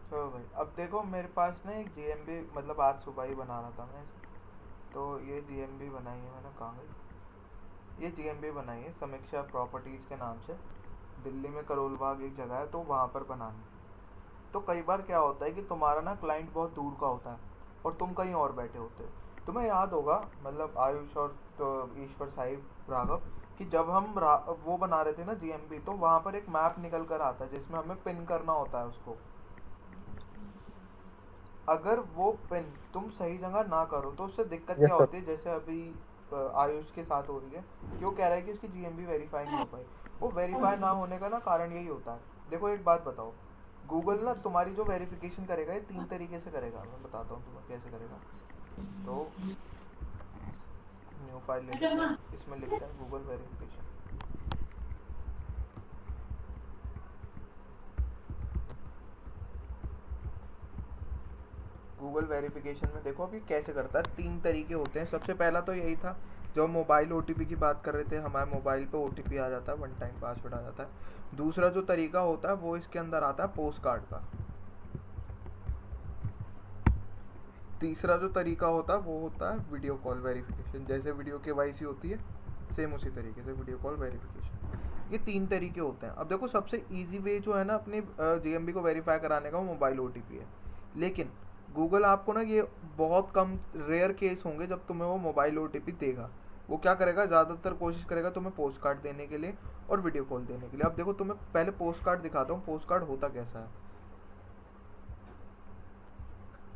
चलो भाई, अब देखो मेरे पास ना एक जीएमबी, मतलब आज सुबह ही बना रहा था मैं इसे। तो ये जीएमबी बनाई है मैंने, कहाँ गई? ये जीएमबी बनाई है समीक्षा प्रॉपर्टीज़ के नाम से। दिल्ली में करोल बाग एक जगह है, तो वहाँ पर बनानी थी। तो कई बार क्या होता है कि तुम्हारा ना क्लाइंट बहुत दूर का होता है और तुम कहीं और बैठे होते हो। तुम्हें याद होगा, मतलब आयुष और तो ईश्वर साहिब राघव, कि जब हम वो बना रहे थे ना जीएमबी, तो वहाँ पर एक मैप निकल कर आता है जिसमें हमें पिन करना होता है उसको। अगर वो पिन तुम सही जगह ना करो तो उससे दिक्कत यस क्या सर। होती है, जैसे अभी आयुष के साथ हो रही है कि वो कह रहा है कि उसकी जीएमबी वेरीफाई नहीं हो पाई। वो वेरीफाई ना होने का ना कारण यही होता है। देखो एक बात बताओ, गूगल ना तुम्हारी जो वेरिफिकेशन करेगा ये तीन तरीके से करेगा, मैं बताता हूँ तुम्हें कैसे करेगा। तो न्यू फाइल ले लेते हैं, इसमें लिखते हैं गूगल वेरिफिकेशन। गूगल वेरिफिकेशन में देखो अभी कैसे करता है, तीन तरीके होते हैं। सबसे पहला तो यही था, जो हम मोबाइल ओटीपी की बात कर रहे थे, हमारे मोबाइल पे ओटीपी आ जाता है, वन टाइम पासवर्ड आ जाता है। दूसरा जो तरीका होता है वो इसके अंदर आता है पोस्ट कार्ड का। तीसरा जो तरीका होता है वो होता है वीडियो कॉल वेरिफिकेशन, जैसे वीडियो केवाईसी होती है सेम उसी तरीके से वीडियो कॉल वेरिफिकेशन। ये तीन तरीके होते हैं। अब देखो सबसे इजी वे जो है ना अपनी जीएमबी को वेरीफाई कराने का, वो मोबाइल ओटीपी है। लेकिन गूगल आपको ना ये बहुत कम रेयर केस होंगे जब तुम्हें वो मोबाइल ओटीपी देगा। वो क्या करेगा, ज़्यादातर कोशिश करेगा तुम्हें पोस्ट कार्ड देने के लिए और वीडियो कॉल देने के लिए। अब देखो तुम्हें पहले पोस्ट कार्ड दिखाता हूँ, पोस्ट कार्ड होता कैसा है।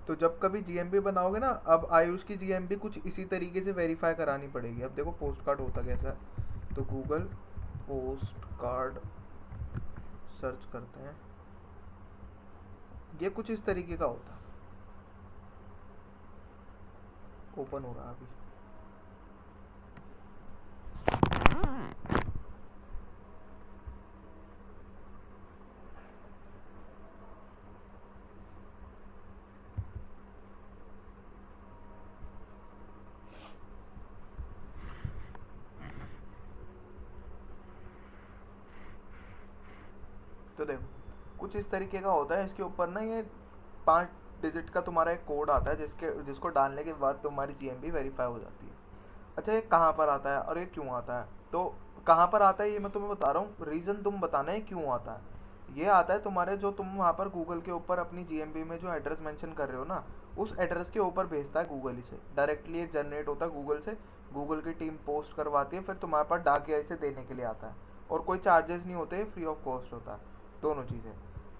तो जब कभी जीएमबी बनाओगे ना, अब आयुष की जीएमबी कुछ इसी तरीके से वेरीफाई करानी पड़ेगी। अब देखो पोस्ट कार्ड होता कैसा है, तो गूगल पोस्ट कार्ड सर्च करते हैं, ये कुछ इस तरीके का होता है। ओपन हो रहा है अभी। तो देखो कुछ इस तरीके का होता है। इसके ऊपर ना ये 5 डिजिट का तुम्हारा एक कोड आता है, जिसको डालने के बाद तुम्हारी जीएमबी वेरीफाई हो जाती है। अच्छा, ये कहाँ पर आता है और ये क्यों आता है? तो कहाँ पर आता है ये मैं तुम्हें बता रहा हूँ, रीज़न तुम बताना है क्यों आता है। ये आता है तुम्हारे, जो तुम वहाँ पर गूगल के ऊपर अपनी जीएमबी में जो एड्रेस मेंशन कर रहे हो ना, उस एड्रेस के ऊपर भेजता है गूगल इसे डायरेक्टली, जनरेट होता है गूगल से। गूगल की टीम पोस्ट करवाती है, फिर तुम्हारे पास डाकिया इसे देने के लिए आता है। और कोई चार्जेस नहीं होते, फ्री ऑफ कॉस्ट होता है दोनों चीज़ें।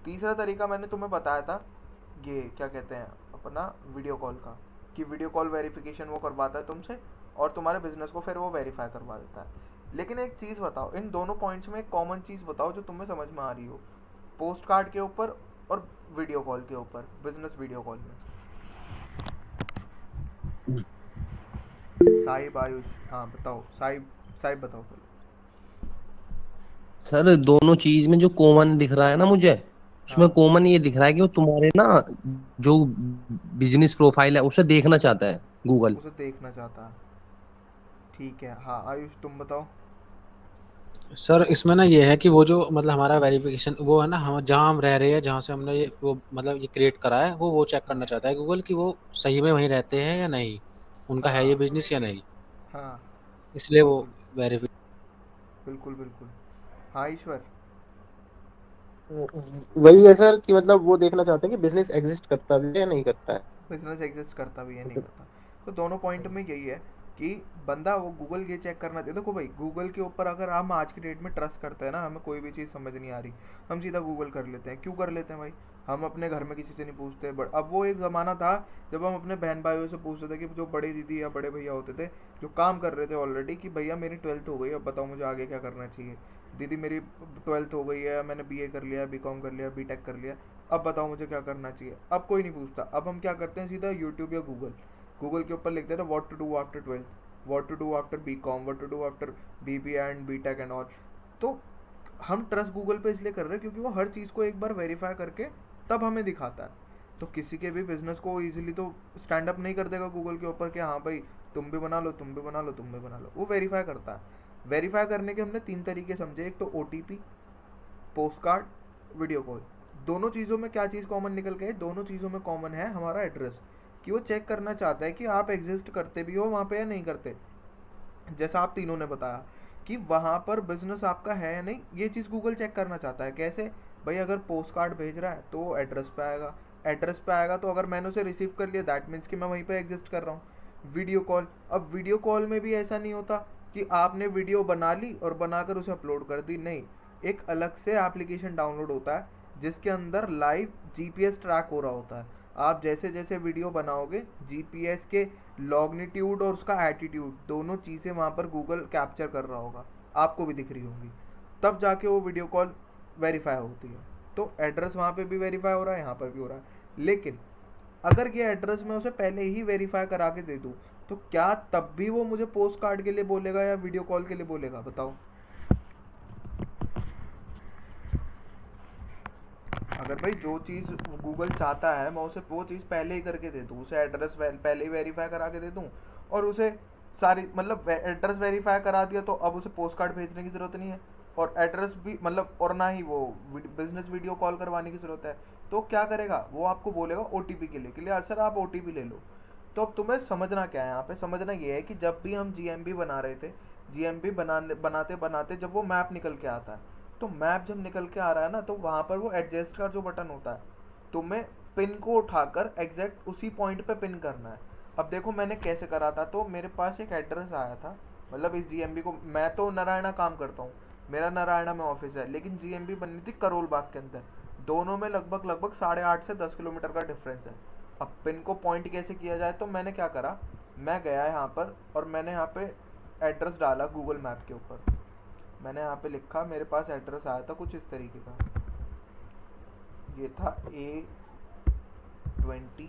तीसरा तरीका मैंने तुम्हें बताया था, ये क्या कहते हैं अपना, वीडियो कॉल का। कि वीडियो कॉल वेरिफिकेशन वो करवाता है तुमसे और तुम्हारे बिजनेस को फिर वो वेरीफाई करवा देता है। लेकिन एक चीज़ बताओ, इन दोनों पॉइंट्स में एक कॉमन चीज़ बताओ जो तुम्हें समझ में आ रही हो, पोस्ट कार्ड के ऊपर और वीडियो कॉल के ऊपर, बिजनेस वीडियो कॉल में। साहिब आयुष, हाँ बताओ साहिब, साहिब बताओ पहले। सर दोनों चीज में जो कॉमन दिख रहा है ना मुझे, उसमें हाँ, कॉमन ये दिख रहा है कि वो तुम्हारे ना जो बिजनेस प्रोफाइल है उसे देखना चाहता है गूगल। उसे देखना चाहता है। ठीक है, हाँ आयुष तुम बताओ। सर इसमें ना ये है कि वो जो मतलब हमारा वेरिफिकेशन वो है ना, हम जहाँ हम रह रहे हैं, जहाँ से हमने ये वो मतलब ये क्रिएट करा है, वो चेक करना हाँ चाहता है गूगल कि वो सही में वहीं रहते हैं या नहीं, उनका है ये हाँ बिजनेस या नहीं। हाँ, इसलिए वो बिल्कुल वेरीफाई। बिल्कुल बिल्कुल। हाँ ईश्वर। वही है सर कि मतलब वो देखना चाहते हैं कि बिजनेस एग्जिस्ट करता भी है या नहीं करता है। बिजनेस एग्जिस्ट करता भी है नहीं तो करता। तो दोनों पॉइंट में यही है कि बंदा वो गूगल ये चेक करना चाहिए। देखो भाई, गूगल के ऊपर अगर हम आज की डेट में ट्रस्ट करते हैं ना, हमें कोई भी चीज़ समझ नहीं आ रही, हम सीधा गूगल कर लेते हैं। क्यों कर लेते हैं भाई? हम अपने घर में किसी से नहीं पूछते। बट अब वो एक ज़माना था जब हम अपने बहन भाइयों से पूछते थे, कि जो बड़ी दीदी या बड़े भैया होते थे जो काम कर रहे थे ऑलरेडी, कि भैया मेरी 12th हो गई, अब बताओ मुझे आगे क्या करना चाहिए। दीदी मेरी 12th हो गई है, मैंने बीए कर लिया, बीकॉम कर लिया, बीटेक कर लिया, अब बताओ मुझे क्या करना चाहिए। अब कोई नहीं पूछता। अब हम क्या करते हैं, सीधा यूट्यूब या गूगल, गूगल के ऊपर लिख देते हैं what to do after 12th, what to do after B com, what to do after BB and B tech and all. तो हम ट्रस्ट गूगल पे इसलिए कर रहे हैं क्योंकि वो हर चीज़ को एक बार वेरीफाई करके तब हमें दिखाता है। तो किसी के भी बिजनेस को इजीली तो स्टैंड अप नहीं कर देगा गूगल के ऊपर कि हाँ भाई तुम भी बना लो, तुम भी बना लो, तुम भी बना लो। वो वेरीफाई करता है। वेरीफाई करने के हमने तीन तरीके समझे, एक तो ओ, पोस्ट कार्ड, वीडियो कॉल। दोनों चीज़ों में क्या चीज़ कॉमन निकल के है? दोनों चीज़ों में कॉमन है हमारा एड्रेस, कि वो चेक करना चाहता है कि आप एग्जिस्ट करते भी हो वहाँ पे या नहीं करते। जैसा आप तीनों ने बताया कि वहाँ पर बिजनेस आपका है या नहीं, ये चीज़ गूगल चेक करना चाहता है। कैसे भाई? अगर पोस्ट कार्ड भेज रहा है तो एड्रेस पे आएगा, एड्रेस पे आएगा तो अगर मैंने उसे रिसीव कर लिया दैट मीन्स कि मैं वहीं पे एग्जिस्ट कर रहा हूँ। वीडियो कॉल, अब वीडियो कॉल में भी ऐसा नहीं होता कि आपने वीडियो बना ली और बनाकर उसे अपलोड कर दी, नहीं, एक अलग से एप्लीकेशन डाउनलोड होता है जिसके अंदर लाइव जीपीएस ट्रैक हो रहा होता है। आप जैसे जैसे वीडियो बनाओगे जीपीएस के लॉन्गिट्यूड और उसका एटीट्यूड दोनों चीज़ें वहाँ पर गूगल कैप्चर कर रहा होगा, आपको भी दिख रही होंगी, तब जाके वो वीडियो कॉल वेरीफाई होती है। तो एड्रेस वहाँ पे भी वेरीफाई हो रहा है, यहाँ पर भी हो रहा है। लेकिन अगर ये एड्रेस मैं उसे पहले ही वेरीफाई करा के दे दूँ तो क्या तब भी वो मुझे पोस्ट कार्ड के लिए बोलेगा या वीडियो कॉल के लिए बोलेगा? बताओ। अगर भाई जो चीज़ गूगल चाहता है मैं उसे वो चीज़ पहले ही करके दे दूँ, उसे एड्रेस पहले ही वेरीफाई करा के दे दूँ और उसे सारी मतलब एड्रेस वेरीफाई करा दिया तो अब उसे पोस्ट कार्ड भेजने की ज़रूरत नहीं है, और एड्रेस भी मतलब और ना ही वो बिजनेस वीडियो कॉल करवाने की ज़रूरत है। तो क्या करेगा वो? आपको बोलेगा ओटीपी के लिए सर आप ओटीपी ले लो। तो अब तुम्हें समझना क्या है यहाँ पे? समझना ये है कि जब भी हम जीएमबी बना रहे थे, जीएमबी बनाते बनाते जब वो मैप निकल के आता है, तो मैप जब निकल के आ रहा है ना तो वहाँ पर वो एडजस्ट का जो बटन होता है, तुम्हें पिन को उठाकर एग्जैक्ट उसी पॉइंट पे पिन करना है। अब देखो मैंने कैसे करा था, तो मेरे पास एक एड्रेस आया था, मतलब इस जीएमबी को, मैं तो नारायणा काम करता हूँ, मेरा नारायणा में ऑफिस है, लेकिन जीएमबी बननी थी करोल बाग के अंदर, दोनों में लगभग लगभग 8.5 से 10 किलोमीटर का डिफरेंस है। अब पिन को पॉइंट कैसे किया जाए, तो मैंने क्या करा, मैं गया यहाँ पर और मैंने यहाँ पे एड्रेस डाला गूगल मैप के ऊपर, मैंने यहाँ पे लिखा, मेरे पास एड्रेस आया था कुछ इस तरीके का, ये था A20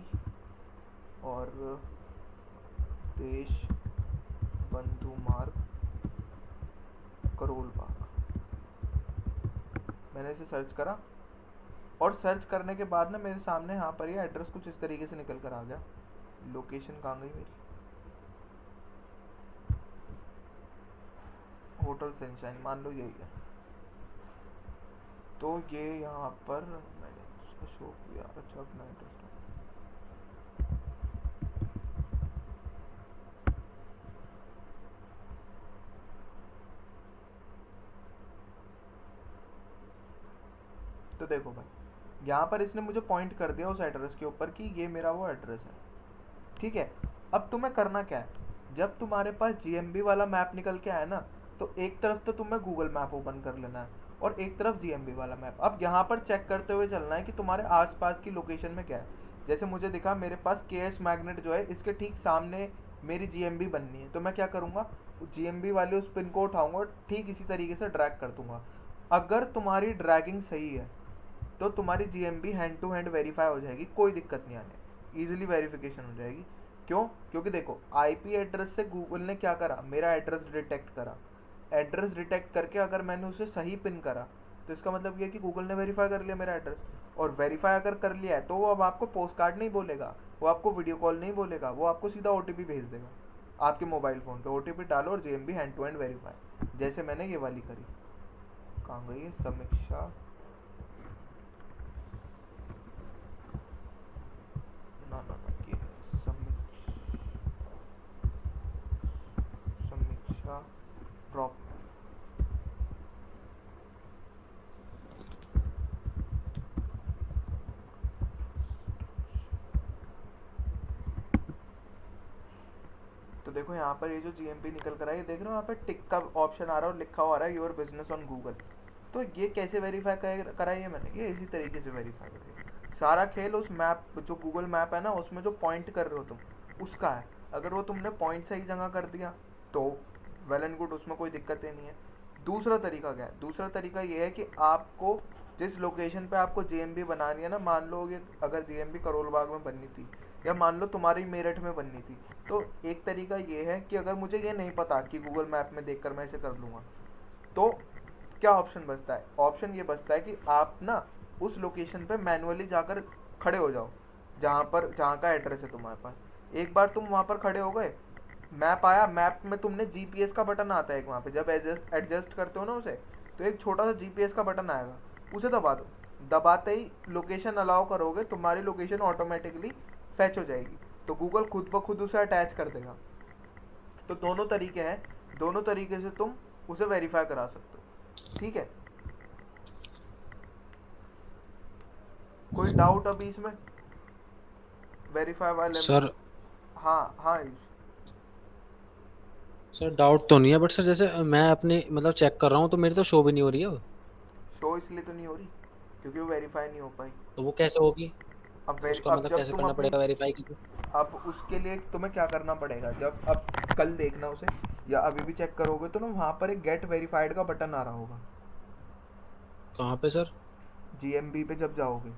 और देश बंधु मार्ग करोल बाग। मैंने इसे सर्च करा और सर्च करने के बाद ना मेरे सामने यहाँ पर ये एड्रेस कुछ इस तरीके से निकल कर आ गया। लोकेशन कहाँ गई मेरी? होटल सनशाइन, मान लो यही है। तो ये यहाँ पर मैंने इसको शो किया। अच्छा अपना एड्रेस तो देखो भाई यहाँ पर इसने मुझे पॉइंट कर दिया उस एड्रेस के ऊपर कि ये मेरा वो एड्रेस है, ठीक है। अब तुम्हें करना क्या है, जब तुम्हारे पास जीएमबी वाला मैप निकल के आया ना, तो एक तरफ तो तुम्हें गूगल मैप ओपन कर लेना है और एक तरफ जीएमबी वाला मैप। अब यहाँ पर चेक करते हुए चलना है कि तुम्हारे आसपास की लोकेशन में क्या है। जैसे मुझे दिखा मेरे पास केएस मैग्नेट जो है इसके ठीक सामने मेरी जीएमबी बननी है, तो मैं क्या करूँगा, जीएमबी वाले उस पिन को उठाऊँगा और ठीक इसी तरीके से ड्रैग कर दूँगा। अगर तुम्हारी ड्रैगिंग सही है तो तुम्हारी GMB hand to hand verify हो जाएगी, कोई दिक्कत नहीं आने, ईजिली वेरिफिकेशन हो जाएगी। क्यों? क्योंकि देखो आईपी एड्रेस से गूगल ने क्या करा, मेरा एड्रेस डिटेक्ट करा, एड्रेस डिटेक्ट करके अगर मैंने उसे सही पिन करा तो इसका मतलब ये है कि गूगल ने वेरीफाई कर लिया मेरा एड्रेस। और वेरीफाई अगर कर लिया है तो वो अब आपको पोस्ट कार्ड नहीं बोलेगा, वो आपको वीडियो कॉल नहीं बोलेगा, वो आपको सीधा ओटीपी भेज देगा आपके मोबाइल फ़ोन पे। ओटीपी डालो और GMB hand to hand verify, जैसे मैंने ये वाली करी। कहाँ गई है समीक्षा? ना ना ना ये समीक्षा ड्रॉप। तो देखो यहाँ पर ये जो जीएमपी निकल कर आई, देख रहे हो यहाँ पे टिक का ऑप्शन आ रहा है और लिखा हुआ रहा है योर बिजनेस ऑन गूगल। तो ये कैसे वेरीफाई कराई है मैंने, ये इसी तरीके से वेरीफाई करी। सारा खेल उस मैप, जो गूगल मैप है ना, उसमें जो पॉइंट कर रहे हो तुम उसका है। अगर वो तुमने पॉइंट सही जगह कर दिया तो वेल एंड गुड, उसमें कोई दिक्कत ही नहीं है। दूसरा तरीका क्या है? दूसरा तरीका ये है कि आपको जिस लोकेशन पे आपको जीएमबी बनानी है ना, मान लो ये अगर जीएमबी करोल बाग में बननी थी या मान लो तुम्हारी मेरठ में बननी थी, तो एक तरीका ये है कि अगर मुझे ये नहीं पता कि गूगल मैप में देखकर मैं इसे कर लूँगा, तो क्या ऑप्शन बचता है? ऑप्शन ये बचता है कि आप ना उस लोकेशन पे मैनुअली जाकर खड़े हो जाओ जहाँ का एड्रेस है तुम्हारे पास। एक बार तुम वहाँ पर खड़े हो गए, मैप आया, मैप में तुमने जीपीएस का बटन आता है एक, वहाँ पे जब एडजस्ट करते हो ना उसे, तो एक छोटा सा जीपीएस का बटन आएगा, उसे दबा दो। दबाते ही लोकेशन अलाउ करोगे, तुम्हारी लोकेशन ऑटोमेटिकली फैच हो जाएगी, तो गूगल खुद ब खुद उसे अटैच कर देगा। तो दोनों तरीके हैं, दोनों तरीके से तुम उसे वेरीफाई करा सकते हो। ठीक है, कोई डाउट अभी इसमें वेरीफाई वाले में? सर हाँ हाँ आयुष। सर डाउट तो नहीं है, बट सर जैसे मैं अपनी मतलब चेक कर रहा हूँ तो मेरी तो शो भी नहीं हो रही है वो। शो इसलिए तो नहीं हो रही क्योंकि वो वेरीफाई नहीं हो पाई। तो वो कैसे होगी? उसका अब मतलब जब कैसे तुम करना अपनी, पड़ेगा वेरीफाई की? अब उसके लिए तुम्हें क्या करना पड़ेगा, जब अब कल देखना उसे या अभी भी चेक करोगे तो ना वहाँ पर एक गेट वेरीफाइड का बटन आ रहा होगा। कहाँ पे सर? जीएमबी पे जब जाओगे।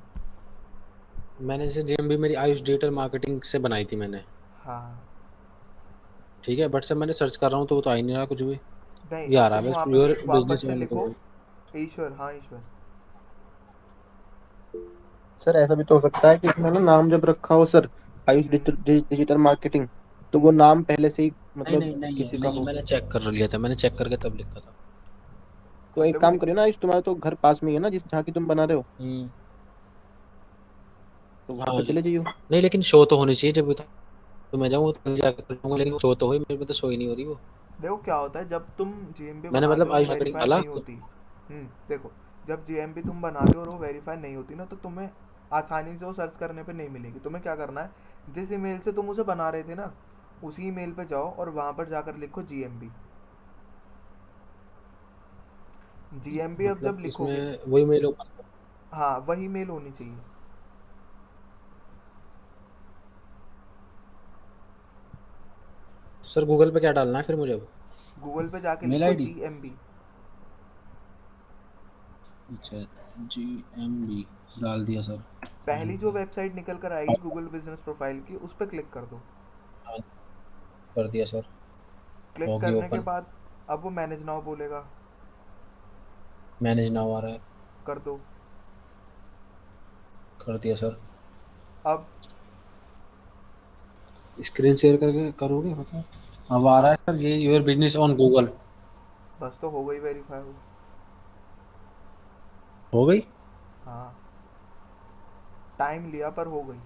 मैंने जैसे जेएमबी मेरी आयुष डिजिटल मार्केटिंग से बनाई थी मैंने, हाँ ठीक है, बट सर मैंने सर्च कर रहा हूँ तो वो तो आ ही नहीं रहा कुछ भी। नहीं, ये आ अब रहा तुम है बस वहाँ पे योर वापस बिजनेस से ऑन लिखो गूगल। ईश्वर। हाँ ईश्वर। सर ऐसा भी तो हो सकता है कि इसने ना नाम जब रखा हो सर, आयुष हम्म, डिजिटल मार्केटिंग, तो वो हम्म। नाम पहले से ही नहीं मतलब नहीं नहीं है, किसी का नहीं हो। मैंने चेक कर लिया था, मैंने चेक करके तब लिखा था। तो अब एक देखो काम करिए ना आयुष, तुम्हारा तो घर पास में ही है ना जिस जहाँ की तुम बना रहे हो, हम्म। तो वहां हाँ पे जी। चले जाइयो। नहीं लेकिन शो तो होनी चाहिए जब तो मैं जाऊँ तो जाकर करूँगा, लेकिन शो तो हो, मेरे में तो शो ही नहीं हो रही वो। देखो क्या होता है जब तुम जीएमबी मैंने बनाते मतलब हो और वो आयुष मार्केटिंग वेरीफाई डाला नहीं होती। देखो, जब जीएमबी तुम बनाते हो और वो वेरीफाई नहीं होती ना, तो तुम्हें आसानी से वो सर्च करने पे नहीं मिलेगी। तुम्हें क्या करना है, जिस ईमेल से तुम उसे बना रहे थे ना, उसी ईमेल पे जाओ और वहाँ पर जाकर लिखो जीएमबी। जीएमबी अब जब मतलब लिखोगे, इसमें वही मेल ओपन। हाँ वही मेल होनी चाहिए। सर गूगल पे क्या डालना है फिर मुझे अब? गूगल पे जाके मेल लिखो आईडी? जीएमबी। अच्छा, जी एम बी डाल दिया सर। पहली जो वेबसाइट निकल कर आएगी गूगल बिजनेस प्रोफाइल की, उस पर क्लिक कर दो। हाँ, कर दिया सर। क्लिक होगी करने के ओपन। बाद अब वो मैनेज नाउ बोलेगा, मैनेज नाउ आ रहा है। कर दो। कर दिया सर। अब स्क्रीन शेयर करके करोगे मतलब? अब आ रहा हाँ, है सर ये योर बिजनेस ऑन गूगल। बस तो हो गई वेरीफाई हो। हो गई? हाँ, टाइम लिया पर हो गई।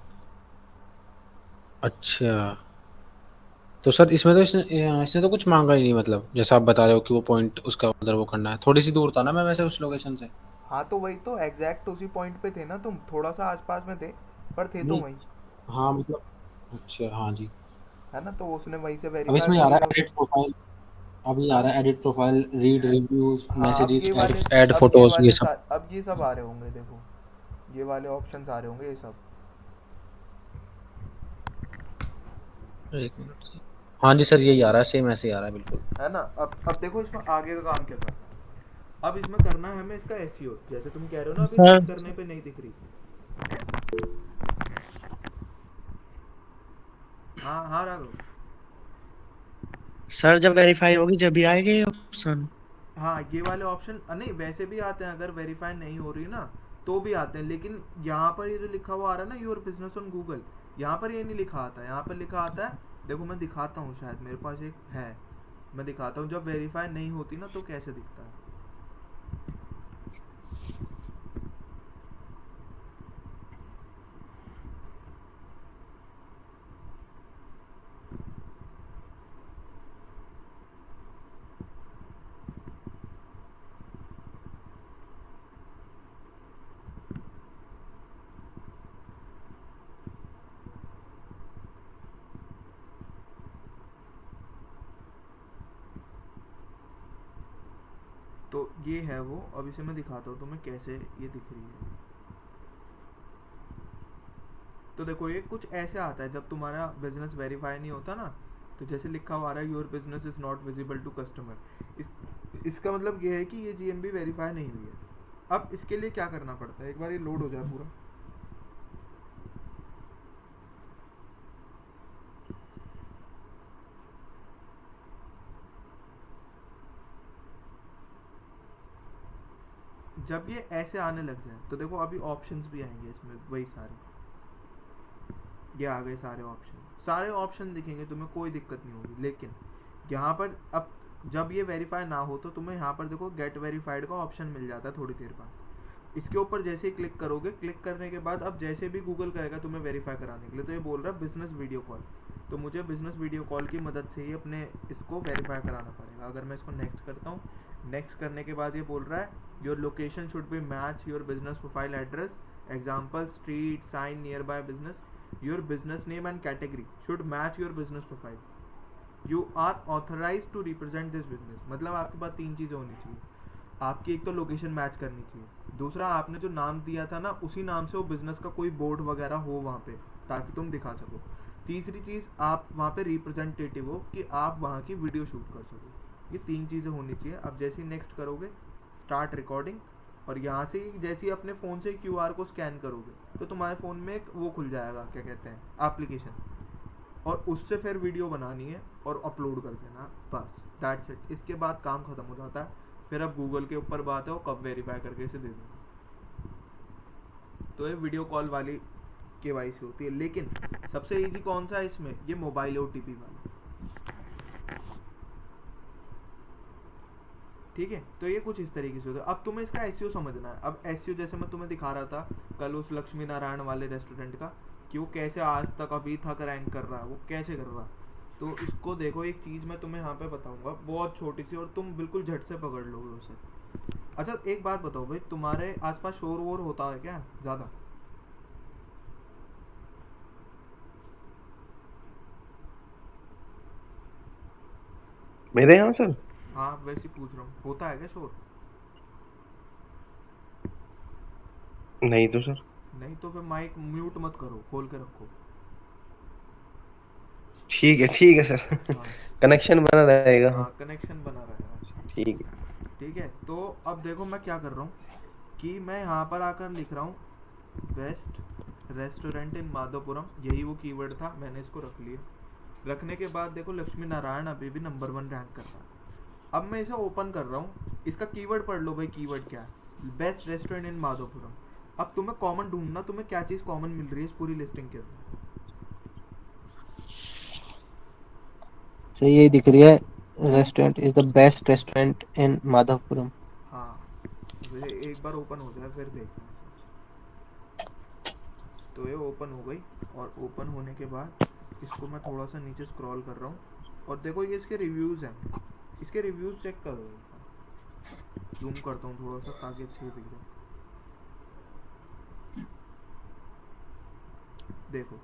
अच्छा, तो सर इसमें तो इसने तो कुछ मांगा ही नहीं, मतलब जैसा आप बता रहे हो कि वो पॉइंट उसका उधर वो करना है, थोड़ी सी दूर था ना मैं वैसे उस लोकेशन से। हाँ तो वही तो, एग्जैक्ट उसी पॉइंट पे थे ना तुम, थोड़ा सा आसपास में थे पर थे तो नहीं, वहीं। हाँ मतलब, अच्छा हाँ जी। है ना, तो उसने वहीं से अब वेरीफाई इसमें आ कर रहा लिया है उसे। Edit profile. अभी आ हाँ रहा है एडिट प्रोफाइल, रीड रिव्यूज, हाँ, मैसेजेस, ऐड फोटोज, ये सब। अब ये सब आ रहे होंगे, देखो ये वाले ऑप्शंस आ रहे होंगे ये सब। एक मिनट से। हाँ जी सर, यही आ रहा है, सेम ऐसे ही आ रहा है बिल्कुल। है ना, अब देखो इसमें आगे का काम क्या करना है। अब इसमें करना है हमें इसका एसईओ, जैसे तुम कह रहे हो ना अभी सर सर्च करने पे नहीं दिख रही। हाँ हाँ राघव। सर जब वेरीफाई होगी जब भी आएगा ये ऑप्शन। हाँ ये वाले ऑप्शन नहीं वैसे भी आते हैं, अगर वेरीफाई नहीं हो रही ना तो भी आते हैं, लेकिन यहाँ पर ये जो लिखा हुआ आ रहा है ना योर बिजनेस ऑन गूगल, यहाँ पर ये नहीं लिखा आता है। यहाँ पर लिखा आता है, देखो मैं दिखाता हूँ, शायद मेरे पास एक है, मैं दिखाता हूँ जब वेरीफाई नहीं होती ना तो कैसे दिखता है। तो ये है वो, अब इसे मैं दिखाता हूँ तुम्हें कैसे ये दिख रही है। तो देखो ये कुछ ऐसे आता है जब तुम्हारा बिजनेस वेरीफाई नहीं होता ना, तो जैसे लिखा हुआ आ रहा है your business is not visible to customer. इसका मतलब ये है कि ये जीएमबी वेरीफाई नहीं हुई है। अब इसके लिए क्या करना पड़ता है, एक बार ये लोड हो जाए पूरा। जब ये ऐसे आने लग जाए तो देखो अभी ऑप्शंस भी आएंगे इसमें, वही सारे ये आ गए सारे ऑप्शन, सारे ऑप्शन दिखेंगे तुम्हें, कोई दिक्कत नहीं होगी। लेकिन यहाँ पर अब जब ये वेरीफाई ना हो तो तुम्हें यहाँ पर देखो गेट वेरीफाइड का ऑप्शन मिल जाता है थोड़ी देर बाद। इसके ऊपर जैसे ही क्लिक करोगे, क्लिक करने के बाद अब जैसे भी गूगल करेगा तुम्हें वेरीफाई कराने के लिए, तो ये बोल रहा है बिजनेस वीडियो कॉल, तो मुझे बिजनेस वीडियो कॉल की मदद से ही अपने इसको वेरीफाई कराना पड़ेगा। अगर मैं इसको नेक्स्ट करता हूँ, नेक्स्ट करने के बाद ये बोल रहा है your location should be match your business profile address, example street sign nearby business, your business name and category should match your business profile, you are authorise to represent this business. मतलब आपके पास 3 चीज़ें होनी चाहिए। आपकी एक तो location match करनी चाहिए, दूसरा आपने जो नाम दिया था ना उसी नाम से वो बिजनेस का कोई बोर्ड वगैरह हो वहाँ पे ताकि तुम दिखा सको, तीसरी चीज़ आप वहाँ पे रिप्रेजेंटेटिव हो कि आप वहाँ की वीडियो शूट कर सको। ये 3 चीज़ें होनी चाहिए। अब जैसे ही नेक्स्ट करोगे स्टार्ट रिकॉर्डिंग, और यहाँ से ही जैसे ही अपने फ़ोन से QR को स्कैन करोगे तो तुम्हारे फ़ोन में एक वो खुल जाएगा, क्या कहते हैं, एप्लीकेशन, और उससे फिर वीडियो बनानी है और अपलोड कर देना, बस दैट्स इट। इसके बाद काम ख़त्म हो जाता है। फिर अब गूगल के ऊपर बात है वो कब वेरीफाई करके इसे दे दूँगा। तो ये वीडियो कॉल वाली KYC होती है। लेकिन सबसे इजी कौन सा है इसमें, ये मोबाइल OTP वाला, ठीक है। तो ये कुछ इस तरीके से होता है। अब तुम्हें इसका SEO समझना है। अब SEO जैसे मैं तुम्हें दिखा रहा था कल उस लक्ष्मी नारायण वाले रेस्टोरेंट का, कि वो कैसे आज तक अभी तक रैंक कर रहा है, वो कैसे कर रहा है। तो इसको देखो, एक चीज़ मैं तुम्हें यहाँ पे बताऊंगा बहुत छोटी सी, और तुम बिल्कुल झट से पकड़ लोगे उसे। अच्छा एक बात बताओ भाई, तुम्हारे आसपास शोर वोर होता है क्या ज़्यादा? मेरे यहाँ सर हाँ वैसे ही पूछ रहा हूँ, होता है क्या शोर? नहीं तो सर। नहीं तो फिर माइक म्यूट मत करो, खोल के रखो। ठीक है सर। हाँ कनेक्शन बना रहेगा। हाँ, कनेक्शन बना रहेगा। ठीक है। ठीक है, तो अब देखो मैं क्या कर रहा हूँ कि मैं यहाँ पर आकर लिख रहा हूँ बेस्ट रेस्टोरेंट इन माधोपुरम, यही वो कीवर्ड था, मैंने इसको रख लिया। रखने के बाद देखो लक्ष्मी नारायण अभी भी नंबर 1 रैंक कर रहा है। अब मैं इसे ओपन कर रहा हूँ, इसका कीवर्ड पढ़ लो भाई, कीवर्ड क्या है, बेस्ट रेस्टोरेंट इन माधोपुरम। अब तुम्हें कॉमन ढूंढना, तुम्हें क्या चीज़ कॉमन मिल रही है इस पूरी लिस्टिंग के अंदर? तो यही दिख रही है, restaurant is the best restaurant in Madhavpuram. हाँ, अब ये एक बार ओपन हो जाए फिर देखना इसे। तो ये ओपन हो गई, और ओपन होने के बाद इसको मैं थोड़ा सा नीचे स्क्रॉल कर रहा हूँ, और देखो ये इसके रिव्यूज़ हैं, इसके रिव्यूज़ चेक करो। जूम करता हूँ थोड़ा सा ताकि अच्छे से दिख जाए। देखो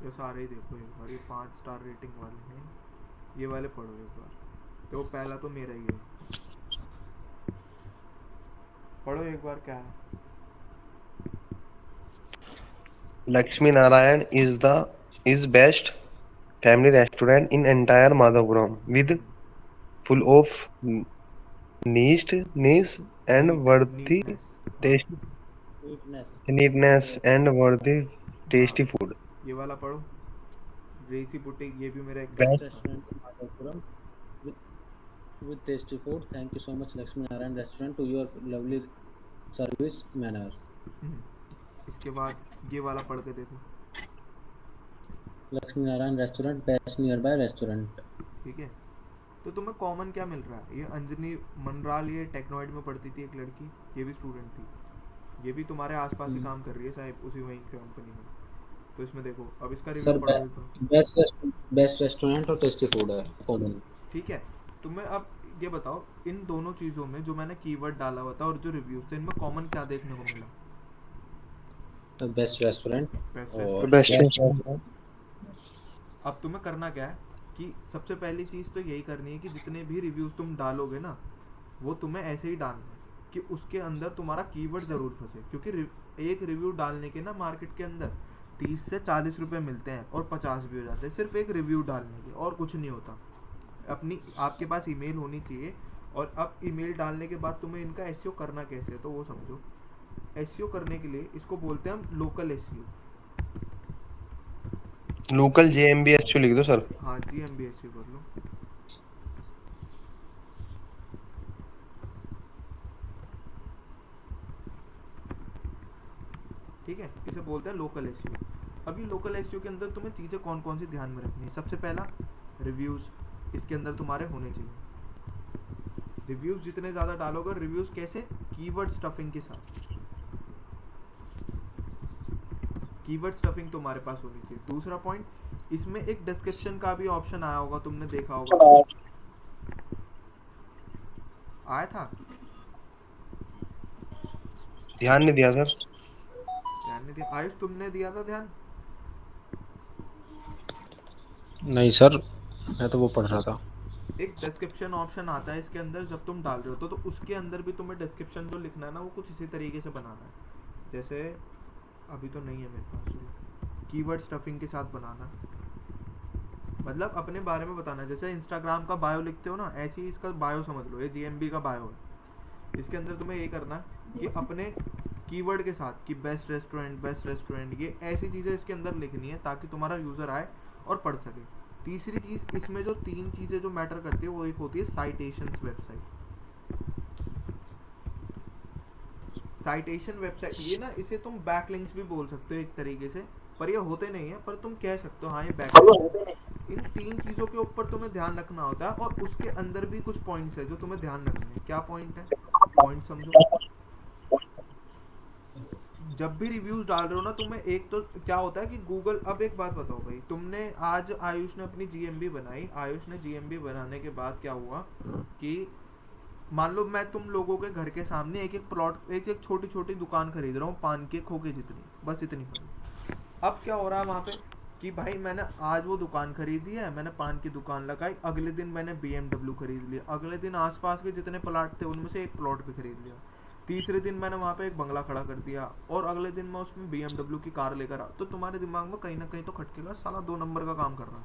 ये सारे ही देखो एक बार, ये 5 स्टार रेटिंग वाले हैं, ये वाले पढ़ो एक बार। तो पहला तो मेरा ही है, पढ़ो एक बार क्या है। Lakshmi Narayan is best family restaurant in entire Madhapuram with full of neatness and worthy neatness, हाँ taste neatness. neatness and worthy हाँ, tasty food. ये वाला पढ़ो, रेसी बुटीक, ये भी मेरा एक बेस्ट Best क्लाइंट था। Restaurant in Madhavpuram with tasty food. Thank you so much, Lakshmi Narayan Restaurant, to your lovely service manner. इसके बाद ये वाला पढ़ के देखो, Lakshmi Narayan Restaurant, best nearby restaurant. ठीक है। तो तुम्हें कॉमन क्या मिल रहा है? ये अंजनी मनराल, ये टेक्नोइड में पढ़ती थी एक लड़की, ये भी स्टूडेंट थी, ये भी तुम्हारे आसपास ही काम कर रही है साहब, उसी वहीं कंपनी में। तो इसमें देखो, अब इसका रिव्यू सर पढ़ो एक बार, बेस्ट रेस्टोरेंट और टेस्टी फूड है कॉमन। ठीक है। तुम्हें अब ये बताओ, इन दोनों चीज़ों में जो मैंने कीवर्ड डाला हुआ था और जो रिव्यूज थे, इनमें कॉमन क्या देखने को मिला? बेस्ट रेस्टोरेंट बेस्ट और रेस्टोरेंट। best best restaurant. अब तुम्हें करना क्या है कि सबसे पहली चीज़ तो यही करनी है कि जितने भी रिव्यूज़ तुम डालोगे ना, वो तुम्हें ऐसे ही डालना है कि उसके अंदर तुम्हारा कीवर्ड ज़रूर फंसे, क्योंकि एक रिव्यू डालने के ना मार्केट के अंदर 30 से 40 रुपए मिलते हैं और 50 भी हो जाते हैं, सिर्फ एक रिव्यू डालने के, और कुछ नहीं होता। अपनी आपके पास ईमेल होनी चाहिए, और अब ईमेल डालने के बाद तुम्हें इनका एसईओ करना कैसे है तो वो समझो। एसईओ करने के लिए इसको बोलते हैं हम लोकल एसईओ। Local JMBS लिख दो सर। हाँ GMB एसईओ कर लो। ठीक है, इसे बोलते हैं लोकल एसईओ। अभी लोकल एसईओ के अंदर तुम्हें चीज़ें कौन कौन सी ध्यान में रखनी है? सबसे पहला रिव्यूज़ इसके अंदर तुम्हारे होने चाहिए। रिव्यूज़ जितने ज़्यादा डालोगे, रिव्यूज़ कैसे? कीवर्ड स्टफिंग के साथ। कीवर्ड स्टफिंग तुम्हारे पास होनी चाहिए। दूसरा पॉइंट, इसमें एक डिस्क्रिप्शन का भी ऑप्शन आया होगा, तुमने देखा होगा, आया था? ध्यान नहीं दिया सर। ध्यान नहीं दिया? आयुष तुमने दिया था ध्यान? नहीं सर, मैं तो वो पढ़ रहा था। एक डिस्क्रिप्शन ऑप्शन आता है इसके अंदर जब तुम डाल रहे हो तो उसके अंदर भी तुम्हें डिस्क्रिप्शन जो लिखना है ना, वो कुछ इसी तरीके से बनाना है। जैसे अभी तो नहीं है मेरे पास, कीवर्ड स्टफिंग के साथ बनाना, मतलब अपने बारे में बताना। जैसे इंस्टाग्राम का बायो लिखते हो ना, ऐसे ही इसका बायो समझ लो, ये जीएमबी का बायो है। इसके अंदर तुम्हें ये करना है कि अपने कीवर्ड के साथ कि बेस्ट रेस्टोरेंट, ये ऐसी चीज़ें इसके अंदर लिखनी है ताकि तुम्हारा यूज़र आए और पढ़ सके। तीसरी चीज़ इसमें जो 3 चीज़ें जो मैटर करती है वो एक होती है साइटेशंस वेबसाइट। साइटेशन वेबसाइट, ये ना इसे तुम बैकलिंक्स भी बोल सकते हो एक तरीके से, पर ये होते नहीं है, पर तुम कह सकते हो हाँ ये बैकलिंक्स। इन 3 चीज़ों के ऊपर तुम्हें ध्यान रखना होता है और उसके अंदर भी कुछ पॉइंट्स है जो तुम्हें ध्यान रखने हैं। क्या पॉइंट है? पॉइंट समझो। जब भी रिव्यूज डाल रहे हो ना, तुम्हें एक तो क्या होता है कि गूगल, अब एक बात बताओ भाई, तुमने आज आयुष ने अपनी जीएमबी बनाई, आयुष ने जीएमबी बनाने के बाद क्या हुआ कि मान लो मैं तुम लोगों के घर के सामने एक एक प्लॉट, एक एक छोटी छोटी दुकान खरीद रहा हूँ, पान के खोखे जितनी, बस इतनी बड़ी। अब क्या हो रहा है वहाँ पे कि भाई मैंने आज वो दुकान खरीदी है, मैंने पान की दुकान लगाई, अगले दिन मैंने BMW खरीद लिया, अगले दिन आसपास के जितने प्लॉट थे उनमें से एक प्लॉट भी खरीद लिया, तीसरे दिन मैंने वहाँ पे एक बंगला खड़ा कर दिया, और अगले दिन मैं उसमें BMW की कार लेकर आ। तो तुम्हारे दिमाग में कहीं ना कहीं तो खटकेगा, साला 2 नंबर का काम कर रहा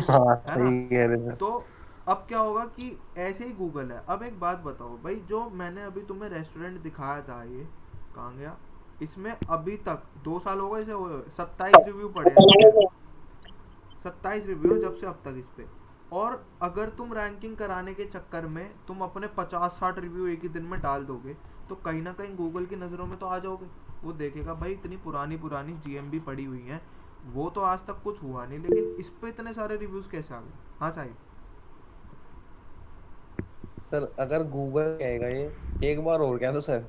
हाँ है ना? सही कह रहे सर। तो अब क्या होगा कि ऐसे ही गूगल है। अब एक बात बताओ भाई, जो मैंने अभी तुम्हें रेस्टोरेंट दिखाया था, ये कहाँ गया? इसमें अभी तक 2 साल हो गए इसे, 27 रिव्यू पड़े हैं, 27 रिव्यू जब से अब तक इस पे। और अगर तुम रैंकिंग कराने के चक्कर में तुम अपने 50-60 रिव्यू एक ही दिन में डाल दोगे तो कहीं ना कहीं गूगल की नज़रों में तो आ जाओगे। वो देखेगा भाई इतनी पुरानी पुरानी जीएमबी पड़ी हुई है, वो तो आज तक कुछ हुआ नहीं, लेकिन इस पे इतने सारे रिव्यूज कैसे आ गए? हाँ साहिब। सर अगर गूगल कहेगा ये एक बार और क्या तो सर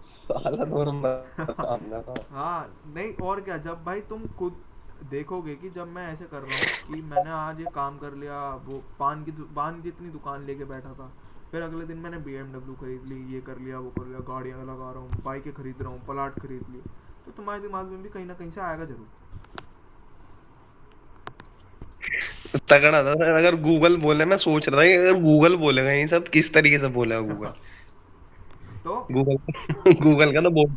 साला 2 नंबर काम कर रहा हाँ नहीं और क्या, जब भाई तुम खुद देखोगे कि जब मैं ऐसे कर रहा हूँ कि मैंने आज ये काम कर लिया, वो पान जितनी दुकान लेके बैठा था, फिर अगले दिन मैंने BMW खरीद ली, ये कर लिया वो कर लिया, गाड़ियाँ लगा रहा हूँ, बाइकें खरीद रहा हूँ, प्लाट खरीद लिए, तो तुम्हारे दिमाग में भी कहीं ना कहीं से आएगा जरूर। तगड़ा था सर। अगर गूगल बोले, मैं सोच रहा था कि अगर गूगल बोलेगा ये सब किस तरीके से बोलेगा गूगल। तो गूगल गूगल का तो बोल।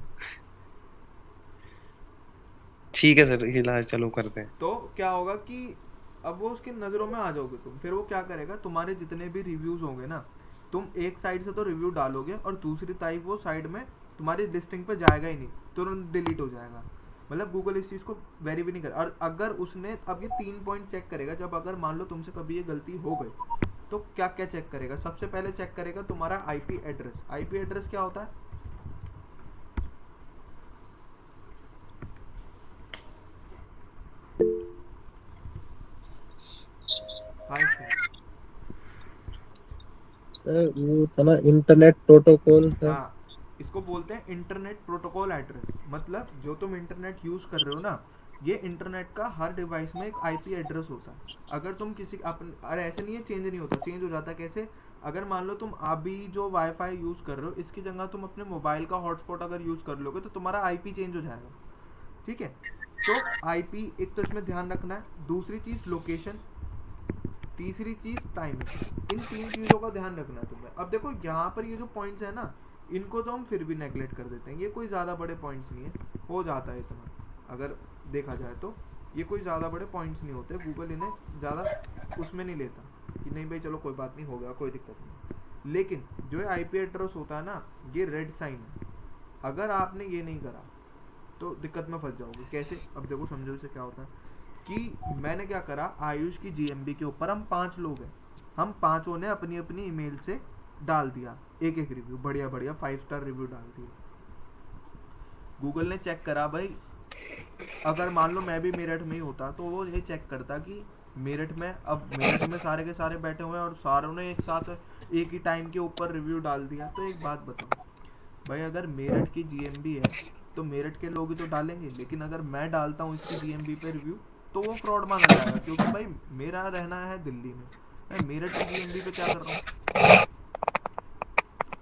ठीक है सर, इलाज चलो करते हैं। तो क्या होगा कि अब वो उसकी नज़रों में आ जाओगे तुम, फिर वो क्या करेगा, तुम्हारे जितने भी रिव्यूज़ होंगे ना, तुम एक साइड से तो रिव्यू डालोगे और दूसरी टाइप वो साइड में तुम्हारी लिस्टिंग पे जाएगा ही नहीं, तुरंत डिलीट हो जाएगा। मतलब गूगल इस चीज़ को वेरी भी नहीं कर। और अगर उसने अब ये 3 पॉइंट चेक करेगा, जब अगर मान लो तुमसे कभी ये गलती हो गई तो क्या क्या चेक करेगा? सबसे पहले चेक करेगा तुम्हारा IP एड्रेस। IP एड्रेस क्या होता है? हाँ सर। सर वो था ना इंटरनेट प्रोटोकॉल सर। हाँ, इसको बोलते हैं इंटरनेट प्रोटोकॉल एड्रेस। मतलब जो तुम इंटरनेट यूज़ कर रहे हो ना, ये इंटरनेट का हर डिवाइस में एक IP एड्रेस होता है। अगर तुम किसी अपन, अरे ऐसे नहीं है चेंज नहीं होता, चेंज हो जाता है कैसे? अगर मान लो तुम अभी जो वाईफाई यूज़ कर रहे हो, इसकी जगह तुम अपने मोबाइल का हॉटस्पॉट अगर यूज़ कर लोगे तो तुम्हारा IP चेंज हो जाएगा। ठीक है? तो IP एक तो इसमें ध्यान रखना है, दूसरी चीज़ लोकेशन, तीसरी चीज़ टाइमिंग। इन 3 चीज़ों का ध्यान रखना है तुम्हें। अब देखो यहाँ पर ये जो पॉइंट्स है ना, इनको तो हम फिर भी नेगलेक्ट कर देते हैं, ये कोई ज़्यादा बड़े पॉइंट्स नहीं है, हो जाता है इतना। अगर देखा जाए तो ये कोई ज़्यादा बड़े पॉइंट्स नहीं होते, गूगल इन्हें ज़्यादा उसमें नहीं लेता कि नहीं भाई चलो कोई बात नहीं, हो गया कोई दिक्कत नहीं। लेकिन जो ये IP एड्रेस होता है ना, ये रेड साइन है। अगर आपने ये नहीं करा तो दिक्कत में फंस जाओगे। कैसे? अब देखो समझो इसे क्या होता है कि मैंने क्या करा, आयुष की GMB के ऊपर हम 5 लोग हैं, हम पांचों ने अपनी अपनी ईमेल से डाल दिया एक एक रिव्यू, बढ़िया बढ़िया 5 स्टार रिव्यू डाल दिए। गूगल ने चेक करा भाई अगर मान लो मैं भी मेरठ में ही होता तो वो ये चेक करता कि मेरठ में सारे के सारे बैठे हुए हैं और सारों ने एक साथ एक ही टाइम के ऊपर रिव्यू डाल दिया। तो एक बात बताओ भाई, अगर मेरठ की जीएमबी है तो मेरठ के लोग ही तो डालेंगे, लेकिन अगर मैं डालता हूँ इसकी जीएमबी पे रिव्यू तो वो फ्रॉड माना जाएगा, क्योंकि भाई मेरा रहना है दिल्ली में, मैं मेरठ की जीएमबी पे क्या कर रहा हूँ।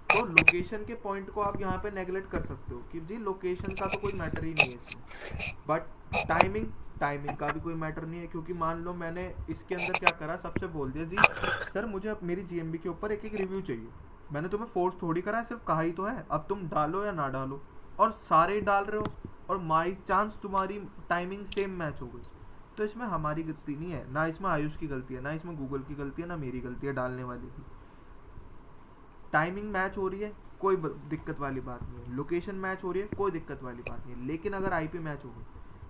तो लोकेशन के पॉइंट को आप यहाँ पे नेगलेक्ट कर सकते हो कि जी लोकेशन का तो कोई मैटर ही नहीं है इसमें, बट टाइमिंग का भी कोई मैटर नहीं है, क्योंकि मान लो मैंने इसके अंदर क्या करा, सबसे बोल दिया जी सर मुझे अब मेरी जीएमबी के ऊपर एक एक रिव्यू चाहिए। मैंने तुम्हें फोर्स थोड़ी करा है, सिर्फ कहा ही तो है, अब तुम डालो या ना डालो, और सारे ही डाल रहे हो और बाई चांस तुम्हारी टाइमिंग सेम मैच हो गई, तो इसमें हमारी गलती नहीं है, ना इसमें आयुष की गलती है, ना इसमें गूगल की गलती है, ना मेरी गलती है डालने वाली की। टाइमिंग मैच हो रही है कोई दिक्कत वाली बात नहीं है, लोकेशन मैच हो रही है कोई दिक्कत वाली बात नहीं है, लेकिन अगर आईपी मैच हो गई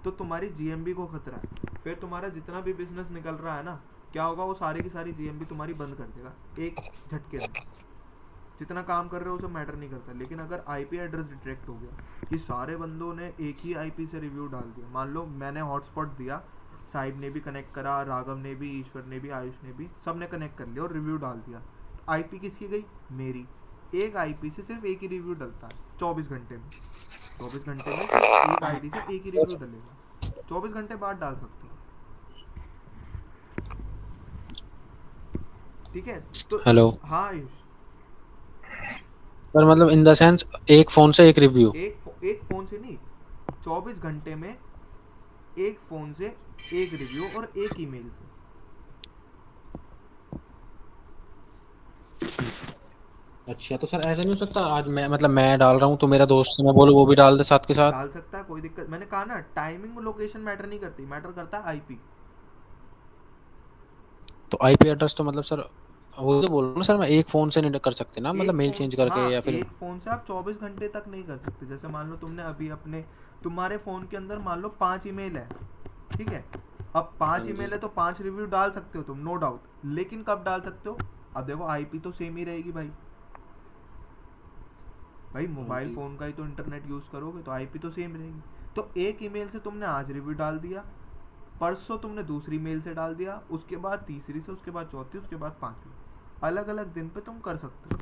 तो तुम्हारी जीएमबी को खतरा है, फिर तुम्हारा जितना भी बिजनेस निकल रहा है ना, क्या होगा, वो सारी की सारी जीएमबी तुम्हारी बंद कर देगा एक झटके में। जितना काम कर रहे हो उसे मैटर नहीं करता, लेकिन अगर आईपी एड्रेस डिटेक्ट हो गया कि सारे बंदों ने एक ही आईपी से रिव्यू डाल दिया, मान लो मैंने हॉटस्पॉट दिया, साहिब ने भी कनेक्ट करा, राघव ने भी, ईश्वर ने भी, आयुष ने भी, सब ने कनेक्ट कर लिया और रिव्यू डाल दिया, आईपी किसकी गई, मेरी। एक आईपी से सिर्फ एक ही रिव्यू डलता है 24 घंटे में, 24 घंटे में सिर्फ एक आईडी से एक ही रिव्यू डलेगा, 24 घंटे बाद डाल सकते हो। ठीक है तो हेलो हाँ आयुष, सर, मतलब इन द सेंस एक फोन से एक रिव्यू। एक फोन से नहीं, 24 घंटे में एक फोन से एक रिव्यू और एक ईमेल से। अच्छा, तो सर ऐसा नहीं हो सकता आज मैं डाल रहा हूँ तो मेरा दोस्त से मैं बोलूँ वो भी डाल दे साथ के साथ। डाल सकता है, कोई दिक्कत, मैंने कहा ना टाइमिंग लोकेशन मैटर नहीं करती, मैटर करता है आईपी। तो आईपी एड्रेस तो मतलब सर वो तो बोल रहा हूँ ना सर, मैं एक फोन से नहीं कर सकते ना, मतलब एक मेल फोन, चेंज करके हाँ या फिर। एक फोन से आप 24 घंटे तक नहीं कर सकते। जैसे मान लो तुमने अभी अपने, तुम्हारे फोन के अंदर मान लो 5 ईमेल है, ठीक है, अब 5 हाँ ईमेल जी। है तो 5 रिव्यू डाल सकते हो तुम, नो डाउट, लेकिन कब डाल सकते हो, अब देखो आईपी तो सेम ही रहेगी भाई, भाई मोबाइल जी। फ़ोन का ही तो इंटरनेट यूज़ करोगे तो आईपी तो सेम रहेगी। तो एक ईमेल से तुमने आज रिव्यू डाल दिया, परसों तुमने दूसरी मेल से डाल दिया, उसके बाद तीसरी से, उसके बाद चौथी, उसके बाद पांचवी, अलग अलग दिन पे तुम कर सकते हो।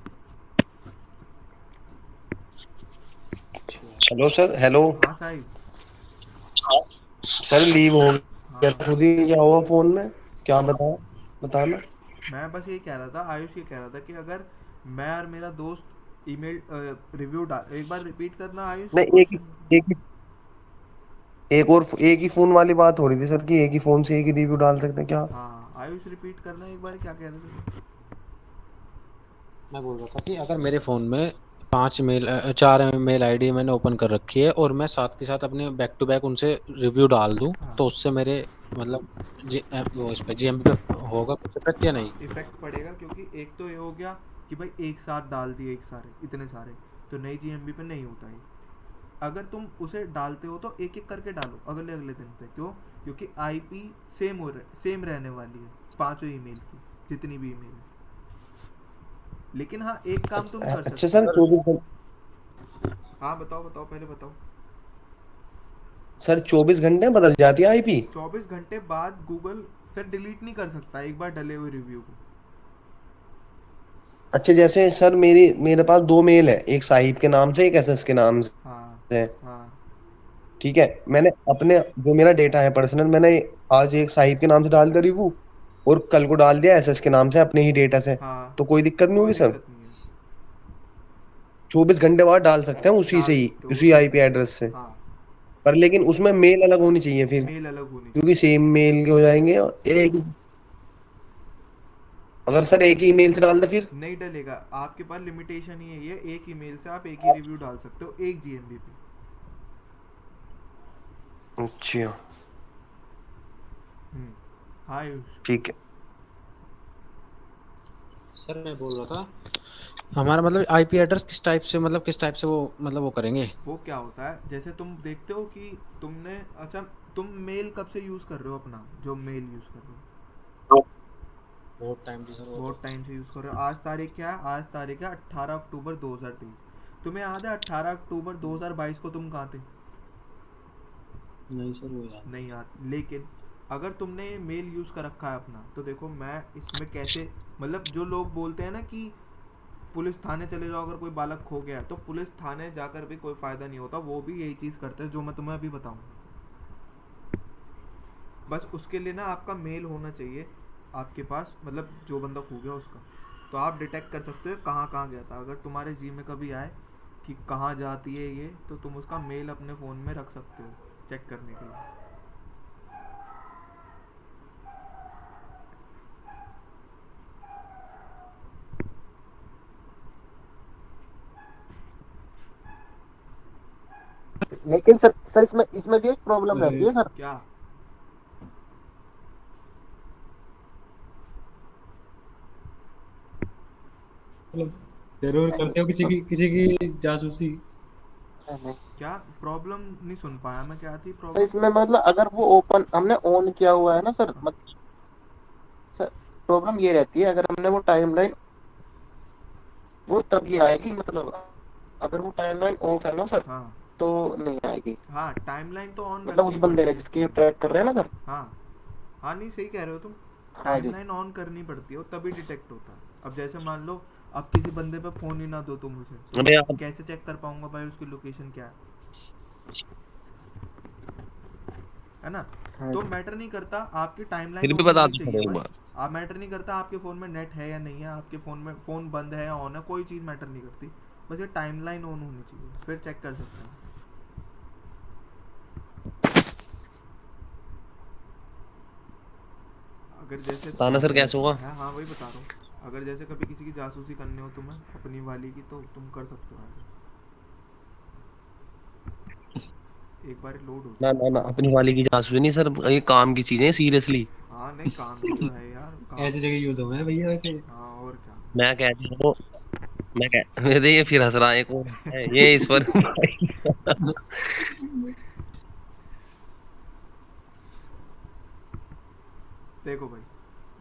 हेलो सर, हेलो हाँ साहिब। सर, लीव हो गया हाँ खुद ही, क्या हुआ फोन में, क्या बताओ, बताना। मैं बस ये कह रहा था, आयुष ये कह रहा था कि अगर मैं और मेरा दोस्त ईमेल रिव्यू डाल, एक बार रिपीट करना आयुष नहीं, क्वेश्चन। एक ही फोन वाली बात हो रही थी सर, कि एक ही फोन से एक ही रिव्यू डाल सकते हैं क्या? हाँ आयुष रिपीट करना एक बार, क्या कह रहे थे। मैं बोल रहा था कि अगर मेरे फोन में 4 मेल आईडी मैंने ओपन कर रखी है और मैं साथ के साथ अपने बैक टू बैक उनसे रिव्यू डाल दूं, हाँ तो उससे मेरे मतलब वो इस पे जीएमबी पे होगा कुछ इफेक्ट या हाँ नहीं? इफेक्ट पड़ेगा, क्योंकि एक तो ये हो गया कि भाई एक साथ डाल दिए, एक सारे इतने सारे, तो नई जीएमबी पे नहीं होता है। अगर तुम उसे डालते हो तो एक एक करके डालो अगले अगले दिन पे, क्यों, क्योंकि आईपी सेम रहने वाली है पांचों ईमेल की, जितनी भी ईमेल है। लेकिन हाँ एक काम तुम कर अच्छा सकते सर, हो। 24 हाँ बताओ बताओ, पहले बताओ। सर 24 घंटे में बदल जाती है आईपी? 24 घंटे बाद गूगल फिर डिलीट नहीं कर सकता एक बार डले हुए रिव्यू को। अच्छा, जैसे सर मेरे पास दो मेल है, एक साहिब के नाम से, एक एसएस के नाम हाँ से। हाँ ठीक है, मैंने अपने जो मेरा डेटा है पर्सनल, मैंने आज एक साहिब के नाम से डाल दिया रिव्यू, और कल को डाल दिया एसएस के नाम से अपने ही डेटा से, हाँ, तो कोई दिक्कत नहीं कोई होगी सर? दिक्कत नहीं है। 24 घंटे बाद डाल सकते हैं उसी डाल से ही, सकते हो उसी उसी से। आईपी एड्रेस से। हाँ पर लेकिन उसमें मेल अलग होनी चाहिए फिर, मेल अलग होनी क्योंकि चाहिए। सेम मेल के हो जाएंगे। एक, अगर सर एक ही मेल से डाल दे फिर? नहीं डलेगा, आपके पास लिमिटेशन ही है ये, एक ईमेल से आप एक ही रिव्यू डाल सकते हो एक जीएमबी पे। अच्छा, हम्म। हाँ आयुष। ठीक है। सर मैं बोल रहा था हमारा मतलब आईपी एड्रेस किस टाइप से वो करेंगे। वो क्या होता है, जैसे तुम देखते हो कि तुमने, अच्छा तुम मेल कब से यूज़ कर रहे हो अपना, जो मेल यूज़ कर रहे हो, बहुत टाइम से सर वो तो। बहुत टाइम से यूज़ कर रहे हो। आज तारीख क्या है, आज तारीख है 18 अक्टूबर 2023। तुम्हें याद है 18 अक्टूबर 2022 को तुम कहाँ थे, नहीं सर वो याद नहीं आती। लेकिन अगर तुमने मेल यूज़ कर रखा है अपना, तो देखो मैं इसमें कैसे, मतलब जो लोग बोलते हैं ना कि पुलिस थाने चले जाओ अगर कोई बालक खो गया है, तो पुलिस थाने जाकर भी कोई फ़ायदा नहीं होता, वो भी यही चीज़ करते हैं जो मैं तुम्हें अभी बताऊंगा। बस उसके लिए ना आपका मेल होना चाहिए आपके पास, मतलब जो बंदा खो गया उसका, तो आप डिटेक्ट कर सकते हो कहाँ कहाँ गया था। अगर तुम्हारे जी में कभी आए कि कहाँ जाती है ये, तो तुम उसका मेल अपने फ़ोन में रख सकते हो चेक करने के लिए। लेकिन सर सर इसमें इसमें भी एक प्रॉब्लम अरे रहती है सर। क्या? मतलब जरूर करते हो किसी की जासूसी? नहीं क्या प्रॉब्लम? नहीं सुन पाया मैं, क्या थी सर, प्रॉब्लम? इसमें मतलब अगर वो ओपन हमने ऑन किया हुआ है ना सर, हाँ मतलब सर प्रॉब्लम ये रहती है अगर हमने वो टाइमलाइन, वो तभी आएगी मतलब, अगर वो टाइमलाइन ऑफ है ना सर हाँ तो नहीं आएगी। हाँ, टाइमलाइन तो ऑन मतलब रखनी उस बंदे पड़ती ने है इसके जिसकी लिए। ट्रैक कर रहे हैं ना सर। हाँ हाँ, नहीं सही कह रहे हो तुम, हाँ जी। टाइमलाइन ऑन करनी पड़ती है, वो तभी डिटेक्ट होता है। अब जैसे मान लो अब किसी बंदे पे फ़ोन ही ना दो तुम उसे, तो मैं अबे आप कैसे चेक कर पाऊंगा भाई उसकी लोकेशन क्या है ना? हाँ तो जी। मैटर नहीं करता, आपकी टाइमलाइन फिर भी ऑन बता होनी दो चाहिए थोड़ा एक बस। बार। आप मैटर नहीं करता आपके फ़ोन में नेट है या नहीं है, आपके फ़ोन में फ़ोन बंद है या ऑन है, कोई चीज़ मैटर नहीं करती, बस ये टाइमलाइन ऑन होनी चाहिए, फिर चेक कर सकते हैं। अगर जैसे बताना सर कैसे होगा। हाँ हाँ वही बता रहा हूँ, अगर जैसे कभी किसी की जासूसी करनी हो तुम्हें अपनी वाली की, तो तुम कर सकते हो ऐसे, एक बार लोड हो ना जाए। ना ना, अपनी वाली की जासूसी नहीं सर, ये काम की चीजें सीरियसली। हाँ नहीं, काम की तो है यार, ऐसी काम। जगह यूज हुए हैं भैया वैसे। हाँ और क्या। मैं कह रहा हूँ, मैं कह मेरे ये फिर हंस रहा है कौन है ये इस पर भाई साहब। देखो भाई,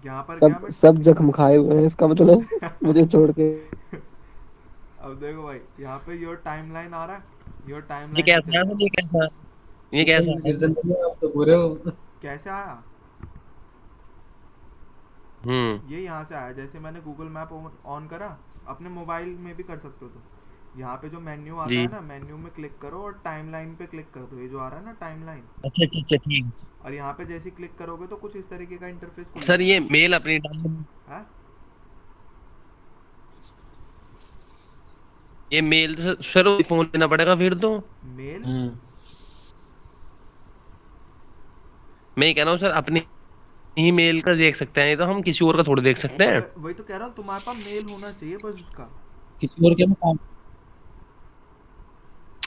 यहाँ पर सब क्या मैं सब जख्म खाए हुए हैं इसका मतलब, मुझे छोड़ के। अब देखो भाई, यहाँ पे योर टाइमलाइन आ रहा है, योर ये टाइमलाइन पे कैसा चले है, जाओ। ये कैसा है, ये कैसा है गिरजन भैया आप तो पूरे हो। कैसे आया? हम्म। ये यहाँ से आया, जैसे मैंने गूगल मैप ऑन करा, अपने मोबाइल में भी कर सकते हो तुम। यहाँ पे जो मेन्यू आता जी। है ना, मेन्यू में क्लिक करो और टाइमलाइन पे क्लिक कर दो, ये जो आ रहा है ना टाइमलाइन, अच्छा अच्छा अच्छा ठीक। और यहाँ पे जैसे ही क्लिक करोगे तो कुछ इस तरीके का इंटरफेस खुल सर जाएगा। ये मेल अपनी डाल, हाँ ये मेल सर फोन लेना पड़ेगा फिर तो। मेल, हम्म। मैं ये कह रहा हूँ सर अपनी ही मेल का देख सकते हैं, ये तो हम किसी और का थोड़ी देख सकते हैं। अगर वही तो कह रहा हूँ, तुम्हारे पास मेल होना चाहिए बस उसका। किसी और के में काम।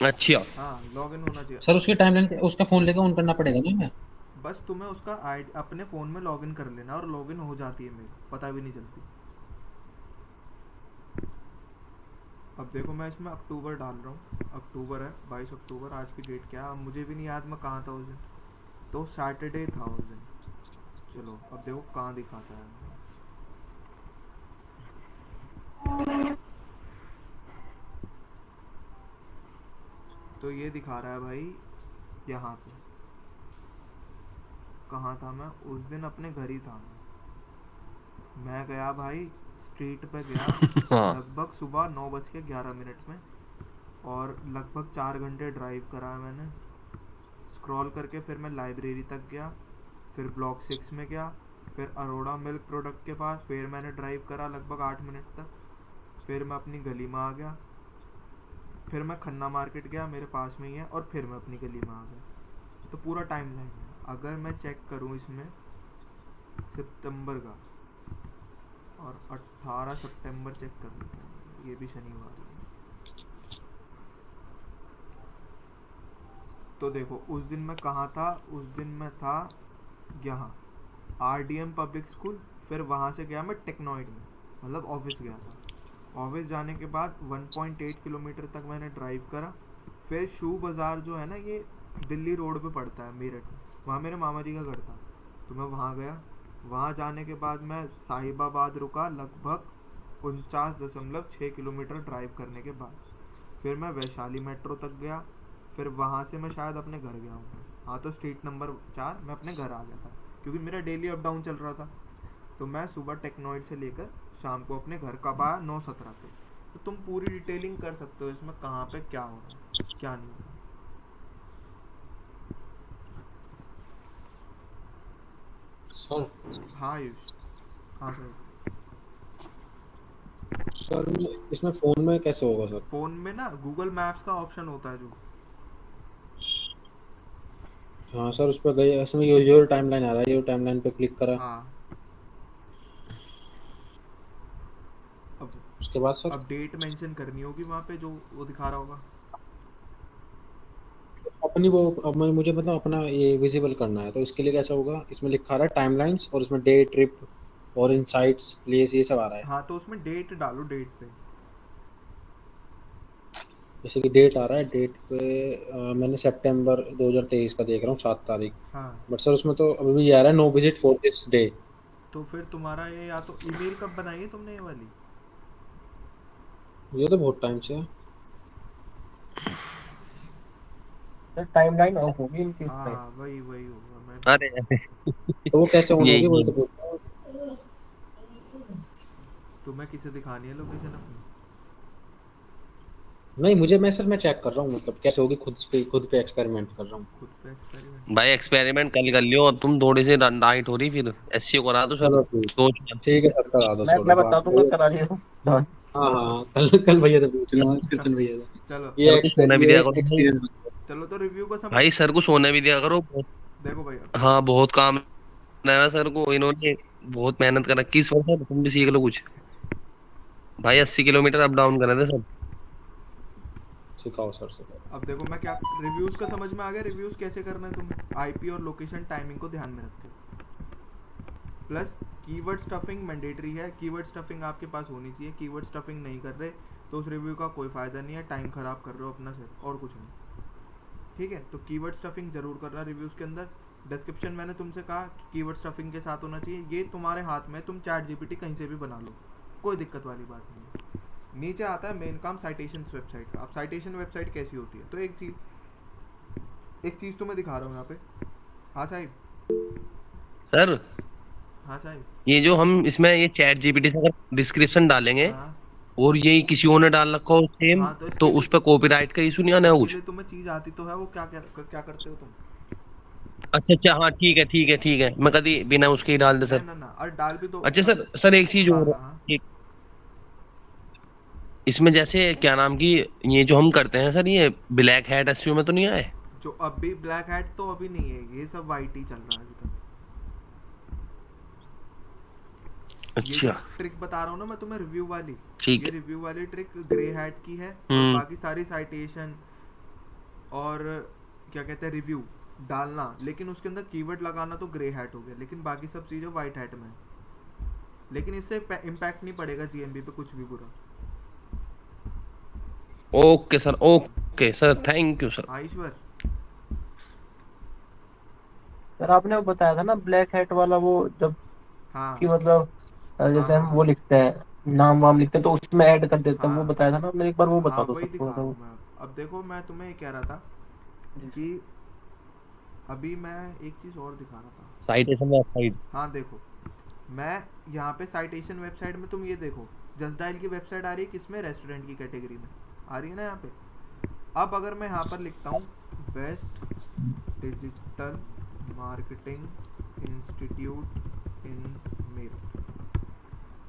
अच्छा। हाँ लॉगिन होना चाहिए। सर उसकी टाइमलाइन उसका फोन लेके ऑन करना पड़ेगा ना हमें? बस तुम्हें उसका आई अपने फ़ोन में लॉगिन कर लेना, और लॉगिन हो जाती है मेल, पता भी नहीं चलती। अब देखो मैं इसमें अक्टूबर डाल रहा हूँ, अक्टूबर है, 22 अक्टूबर, आज की डेट क्या है अब मुझे भी नहीं याद मैं कहाँ था उस दिन, तो सैटरडे था उस दिन। चलो अब देखो कहाँ दिखाता है, तो ये दिखा रहा है भाई यहाँ पे। कहाँ था मैं उस दिन? अपने घर ही था मैं गया भाई, स्ट्रीट पे गया, हाँ। लगभग सुबह 9:11 में, और लगभग 4 घंटे ड्राइव करा है मैंने, स्क्रॉल करके फिर मैं लाइब्रेरी तक गया, फिर ब्लॉक 6 में गया, फिर अरोड़ा मिल्क प्रोडक्ट के पास, फिर मैंने ड्राइव करा लगभग 8 मिनट तक, फिर मैं अपनी गली में आ गया, फिर मैं खन्ना मार्केट गया, मेरे पास में ही है, और फिर मैं अपनी गली में आ गया। तो पूरा टाइम लाइन है। अगर मैं चेक करूँ इसमें सितंबर का, और 18 सितंबर चेक कर लेते हैं, ये भी शनिवार है, तो देखो उस दिन मैं कहाँ था, उस दिन मैं था यहाँ RDM पब्लिक स्कूल, फिर वहाँ से गया मैं टेक्नोइड में, मतलब ऑफिस गया था। ऑफिस जाने के बाद 1.8 किलोमीटर तक मैंने ड्राइव करा, फिर शू बाज़ार जो है ना, ये दिल्ली रोड पे पड़ता है मेरठ में, वहाँ मेरे मामा जी का घर था, तो मैं वहाँ गया। वहाँ जाने के बाद मैं साहिबाबाद रुका, लगभग 49.6 किलोमीटर ड्राइव करने के बाद, फिर मैं वैशाली मेट्रो तक गया, फिर वहाँ से मैं शायद अपने घर गया हूँ, हाँ, तो स्ट्रीट नंबर 4 मैं अपने घर आ गया था, क्योंकि मेरा डेली अप डाउन चल रहा था। तो मैं सुबह टेक्नोइड से लेकर शाम को अपने घर कब आया, 9:17 पे। तो तुम पूरी डिटेलिंग कर सकते हो इसमें, कहाँ पे क्या हो रहा है, क्या नहीं हो रहा। सर हाँ आयुष। हाँ सर। सर इसमें फोन में कैसे होगा सर? फ़ोन में ना गूगल मैप्स का ऑप्शन होता है जो। हाँ सर, उस पर गए, इसमें योर टाइमलाइन आ रहा है, योर टाइमलाइन पे क्लिक करा। हाँ, अब उसके बाद सर डेट मेंशन करनी होगी वहाँ पे जो वो दिखा रहा होगा। अपनी वो, अब मुझे मतलब अपना ये विजिबल करना है, तो इसके लिए कैसा होगा? इसमें लिखा रहा है टाइमलाइंस और इसमें डे, ट्रिप और इनसाइट्स, प्लेस, ये सब आ रहा है। हाँ, तो उसमें डेट डालो, डेट पे। जैसे कि डेट आ रहा है, डेट पे मैंने सितंबर 2023 का देख रहा हूँ, 7 तारीख। हाँ, बट सर उसमें तो अभी भी ये आ रहा है, no visit for this day. तो फिर तुम्हारा ये, या तो ईमेल कब बनाई है तुमने ये वाली? ये तो बहुत टाइम से है। सर टाइमलाइन ऑफ होगी इनकी उसमें। हाँ, वही वही होगा। मैं अरे तो वो कैसे ऑन होगी, वही यही तो पूछ रहा हूँ। तुम्हें किसे दिखानी है लोकेशन अपनी? नहीं, मुझे, मैं सर मैं चेक कर रहा हूँ, मतलब कैसे होगी, खुद पे एक्सपेरिमेंट कर रहा हूँ। खुद पे एक्सपेरिमेंट। भाई एक्सपेरिमेंट कल कर लियो, और तुम थोड़ी सी नाइट हो रही, फिर एससीओ करा दो सर। चलो ठीक, सोच मत। ठीक है सर, करा दो, छोड़ो मैं बता बात। दूंगा करा लियो। हाँ। हाँ हाँ, कल कल भैया से पूछ लूंगा, कृष्ण भैया से। चलो ये सर को सोने भी दिया करो भाई। एक्सपीरियंस। चलो, तो रिव्यू को समझ। भाई सर को सोने भी दिया करो बहुत। देखो भाई, अब हाँ बहुत काम है सर को, इन्होंने बहुत मेहनत कर रखी इस वर्ष। तुम भी सीख लो कुछ। भाई 80 किलोमीटर अप डाउन कर रहे थे सर। सिखाओ सर, सिखाओ। अब देखो मैं क्या, रिव्यूज का समझ में आ गया। रिव्यूज कैसे करना है तुम्हें, आईपी और लोकेशन टाइमिंग को ध्यान में रख के, प्लस कीवर्ड स्टफिंग मैंडेटरी है। कीवर्ड स्टफिंग आपके पास होनी चाहिए। कीवर्ड स्टफिंग नहीं कर रहे तो उस रिव्यू का कोई फ़ायदा नहीं है, टाइम ख़राब कर रहे हो अपना सिर्फ, और कुछ नहीं। ठीक है, तो कीवर्ड स्टफिंग ज़रूर करना रिव्यूज़ के अंदर। डिस्क्रिप्शन मैंने तुमसे कहा कि कीवर्ड स्टफिंग के साथ होना चाहिए। ये तुम्हारे हाथ में, तुम चैट जीपीटी कहीं से भी बना लो, कोई दिक्कत वाली बात नहीं है। नीचे आता है मेन काम साइटेशन वेबसाइट का। अब साइटेशन वेबसाइट कैसी होती है, तो एक चीज़ तुम्हें दिखा रहा हूँ यहाँ पे। हाँ साहिब। सर हाँ साहिब। ये जो हम इसमें ये चैट जीपीटी से अगर डिस्क्रिप्शन डालेंगे, हाँ और यही किसी और ने डाल रखा हो सेम, हाँ, तो तो इसके लिए, उस पर कॉपीराइट का इशू नहीं आना इसके कुछ? लिए तुम्हें चीज़ आती तो है, वो क्या क्या क्या करते हो तुम? अच्छा अच्छा, हाँ ठीक है ठीक है ठीक है, मैं कभी बिना उसके ही डाल दे नहीं सर। ना ना, और डाल भी दो अच्छा सर, सर एक चीज हाँ और हाँ हाँ। एक, इसमें जैसे क्या नाम की, ये जो हम करते हैं सर, ये ब्लैक हैट एसईओ में तो नहीं आए? जो अभी ब्लैक हैट तो अभी नहीं है, ये सब वाइट ही चल रहा है अभी तक। ये जो अच्छा ट्रिक बता रहा हूँ ना मैं तुम्हें, रिव्यू वाली, ठीक ये है। रिव्यू वाली ट्रिक ग्रे हैट की है। और हम्म। बाकी सारी साइटेशन और क्या कहते हैं, रिव्यू डालना, लेकिन उसके अंदर कीवर्ड लगाना तो ग्रे हैट हो गया, लेकिन बाकी सब चीज़ें वाइट हैट में है। लेकिन इससे इम्पैक्ट नहीं पड़ेगा जीएमबी पे कुछ भी बुरा। Okay sir, thank you sir. हाँ ईश्वर। सर आपने वो बताया था ना ब्लैक हैट वाला, वो जब हाँ कि मतलब हाँ जैसे हाँ हम वो हाँ लिखते हैं, नाम वाम लिखते हैं तो उसमें ऐड कर देते हैं, वो हाँ बताया था ना आपने, एक बार वो हाँ, बता दो सर वही थोड़ा दिखा सा रहा वो। हूँ मैं। अब देखो, मैं तुम्हें ये कह रहा था जी सर। कि अभी मैं एक चीज़ और दिखा रहा था। Citation website. हाँ देखो, मैं यहाँ पे साइटेशन वेबसाइट में, तुम ये देखो, जस्ट डायल की वेबसाइट आ रही है किसमें, रेस्टोरेंट की कैटेगरी में आ रही है ना यहाँ पे। अब अगर मैं यहाँ पर लिखता हूँ बेस्ट डिजिटल मार्केटिंग इंस्टीट्यूट इन मेरठ,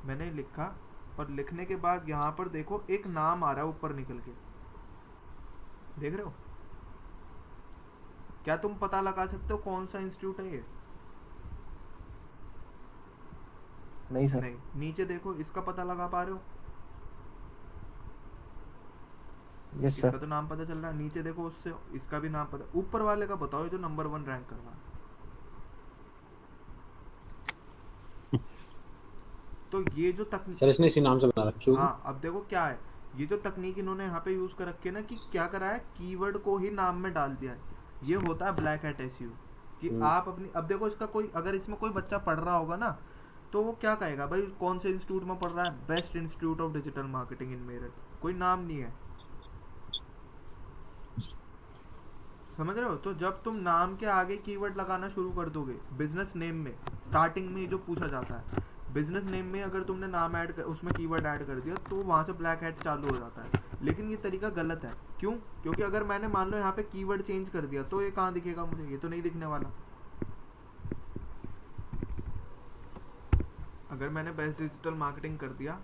मैंने लिखा, और लिखने के बाद यहाँ पर देखो एक नाम आ रहा है ऊपर निकल के, देख रहे हो? क्या तुम पता लगा सकते हो कौन सा इंस्टीट्यूट है ये? नहीं सर। नहीं। नीचे देखो, इसका पता लगा पा रहे हो? यस इसका सर। तो नाम पता चल रहा है। नीचे देखो, उससे इसका भी नाम पता। ऊपर वाले का बताओ, ये जो नंबर 1 रैंक कर रहा है। तो ये जो सर तकनीक, इसने इसी नाम से बना रखी होगी। हाँ अब देखो क्या है, ये जो तकनीक इन्होंने यहाँ पे यूज कर रखी है ना, कि क्या करा है, कीवर्ड को ही नाम में डाल दिया है। ये होता है ब्लैक हैट एसईओ, कि आप अपनी, अब देखो इसका कोई, अगर इसमें कोई बच्चा पढ़ रहा होगा ना, तो वो क्या कहेगा भाई, कौन से इंस्टीट्यूट में पढ़ रहा है, best institute of digital marketing in Meerut, कोई नाम नहीं है। समझ रहे हो? तो जब तुम नाम के आगे कीवर्ड लगाना शुरू कर दोगे बिजनेस नेम में, स्टार्टिंग में जो पूछा जाता है बिजनेस नेम में, अगर तुमने नाम ऐड कर, उसमें कीवर्ड ऐड कर दिया तो वहाँ से ब्लैक हैट चालू हो जाता है। लेकिन ये तरीका गलत है। क्यों? क्योंकि अगर मैंने मान लो यहाँ पे कीवर्ड चेंज कर दिया तो ये कहाँ दिखेगा मुझे? ये तो नहीं दिखने वाला। अगर मैंने बेस्ट डिजिटल मार्केटिंग कर दिया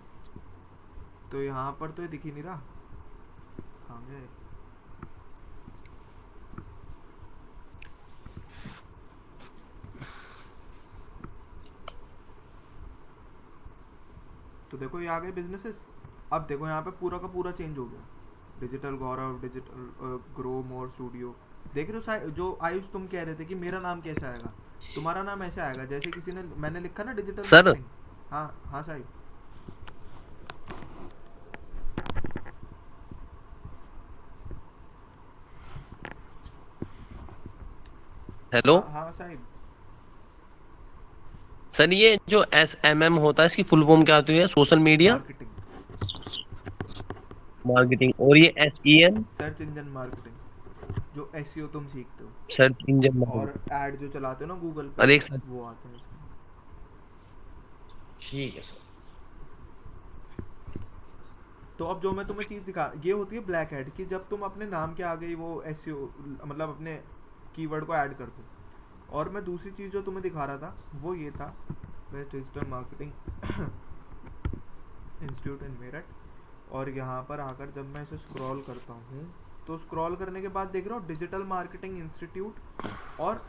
तो यहाँ पर तो ये दिख ही नहीं रहा। कहाँ गए? तो देखो ये आ गए बिजनेसेस। अब देखो यहाँ पे पूरा का पूरा चेंज हो गया, डिजिटल गौरव, डिजिटल ग्रो मोर स्टूडियो। देख रहे हो जो आयुष तुम कह रहे थे कि मेरा नाम कैसे आएगा, तुम्हारा नाम ऐसे आएगा जैसे किसी ने, मैंने लिखा ना डिजिटल सर मार्केटिंग। हाँ हाँ साहिब। हेलो हाँ हाँ साहिब। सर, ये जो SMM होता है इसकी फुल फॉर्म क्या होती है? Social media marketing, marketing. और ये SEM? सर्च इंजन मार्केटिंग, जो एसईओ तुम सीखते हो सर्च इंजन और मार्केटिंग। ऐड जो चलाते हो ना गूगल और पे, एक साथ। वो आते हैं इसमें। ठीक है सर। तो अब जो मैं तुम्हें चीज़ दिखा, ये होती है ब्लैक हैट की, जब तुम अपने नाम के आगे वो एसईओ मतलब अपने कीवर्ड को ऐड कर दो। और मैं दूसरी चीज़ जो तुम्हें दिखा रहा था वो ये था, बेस्ट डिजिटल मार्केटिंग इंस्टीट्यूट इन मेरठ। और यहाँ पर आकर जब मैं इसे स्क्रॉल करता हूँ तो स्क्रॉल करने के बाद देख रहा हूँ डिजिटल मार्केटिंग इंस्टीट्यूट और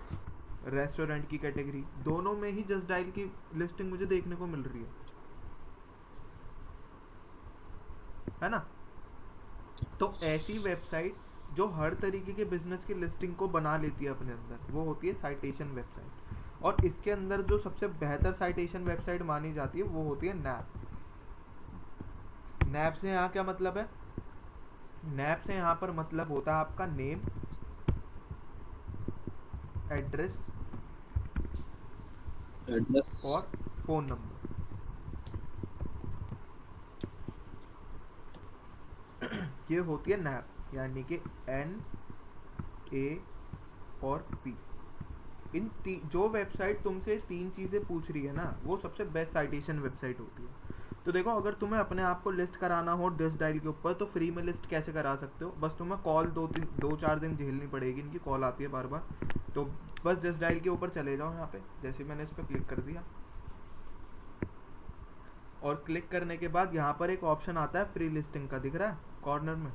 रेस्टोरेंट की कैटेगरी, दोनों में ही जस्ट डायल की लिस्टिंग मुझे देखने को मिल रही है ना? तो ऐसी वेबसाइट जो हर तरीके के बिजनेस की लिस्टिंग को बना लेती है अपने अंदर, वो होती है साइटेशन वेबसाइट। और इसके अंदर जो सबसे बेहतर साइटेशन वेबसाइट मानी जाती है वो होती है नैप। नैप से यहाँ क्या मतलब है? नैप से यहाँ पर मतलब होता है आपका नेम, एड्रेस और फोन नंबर। ये होती है नैप, यानी कि NA और P। जो वेबसाइट तुमसे तीन चीज़ें पूछ रही है ना, वो सबसे बेस्ट साइटेशन वेबसाइट होती है। तो देखो, अगर तुम्हें अपने आप को लिस्ट कराना हो डिस डायल के ऊपर तो फ्री में लिस्ट कैसे करा सकते हो? बस तुम्हें कॉल 2-4 दिन झेलनी पड़ेगी, इनकी कॉल आती है बार बार। तो बस डिस डायल के ऊपर चले जाओ, यहाँ पे जैसे मैंने इस पर क्लिक कर दिया, और क्लिक करने के बाद यहाँ पर एक ऑप्शन आता है फ्री लिस्टिंग का, दिख रहा है कॉर्नर में?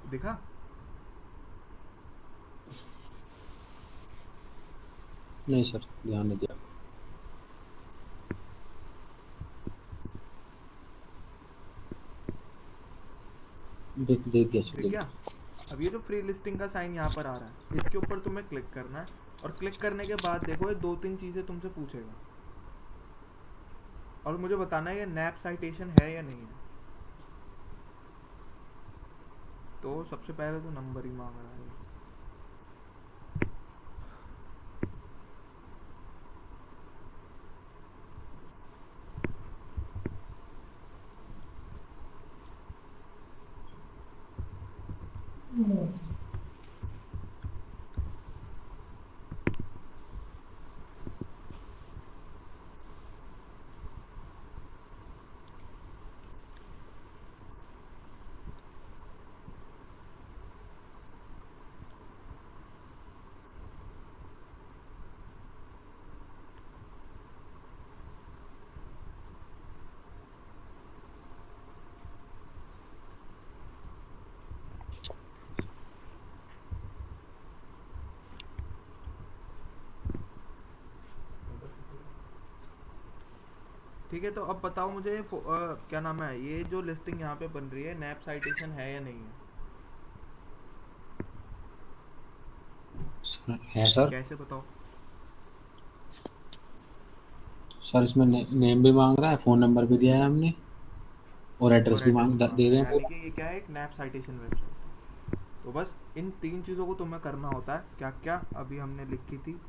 दिखा? नहीं सर, ध्यान नहीं दिया। देख गया सर, ठीक है। अब ये जो फ्री लिस्टिंग का साइन यहाँ पर आ रहा है, इसके ऊपर तुम्हें क्लिक करना है। और क्लिक करने के बाद देखो ये 2-3 चीज़ें तुमसे पूछेगा और मुझे बताना है ये नैप साइटेशन है या नहीं है। तो सबसे पहले तो नंबर ही मांग रहा है। ठीक है, तो अब बताओ मुझे क्या नाम है, ये जो लिस्टिंग यहाँ पे बन रही है नैप साइटेशन है या नहीं है सर। कैसे बताओ? सर इसमें नेम भी मांग रहा है, फ़ोन नंबर भी दिया है हमने, और एड्रेस और भी एड्रेस दे रहे हैं यानी पूरा। कि ये क्या है, एक नैप साइटेशन वेबसाइट। तो बस इन 3 चीज़ों को तुम्हें करना होता है। क्या क्या अभी हमने लिखी थी?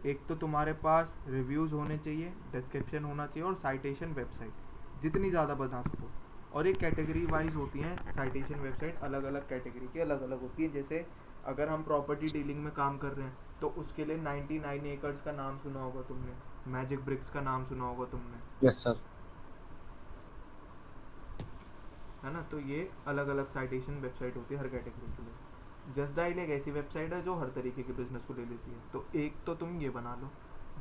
एक तो तुम्हारे पास रिव्यूज़ होने चाहिए, डिस्क्रिप्शन होना चाहिए और साइटेशन वेबसाइट जितनी ज़्यादा बना सको। और ये कैटेगरी वाइज होती हैं साइटेशन वेबसाइट, अलग अलग कैटेगरी की अलग अलग होती है। जैसे अगर हम प्रॉपर्टी डीलिंग में काम कर रहे हैं तो उसके लिए 99 एकर्स का नाम सुना होगा तुमने, मैजिक ब्रिक्स का नाम सुना होगा तुमने, यस सर। है ना। तो ये अलग अलग साइटेशन वेबसाइट होती है हर कैटेगरी के लिए। जस्ट डायल एक ऐसी वेबसाइट है जो हर तरीके के बिजनेस को ले लेती है। तो एक तो तुम ये बना लो,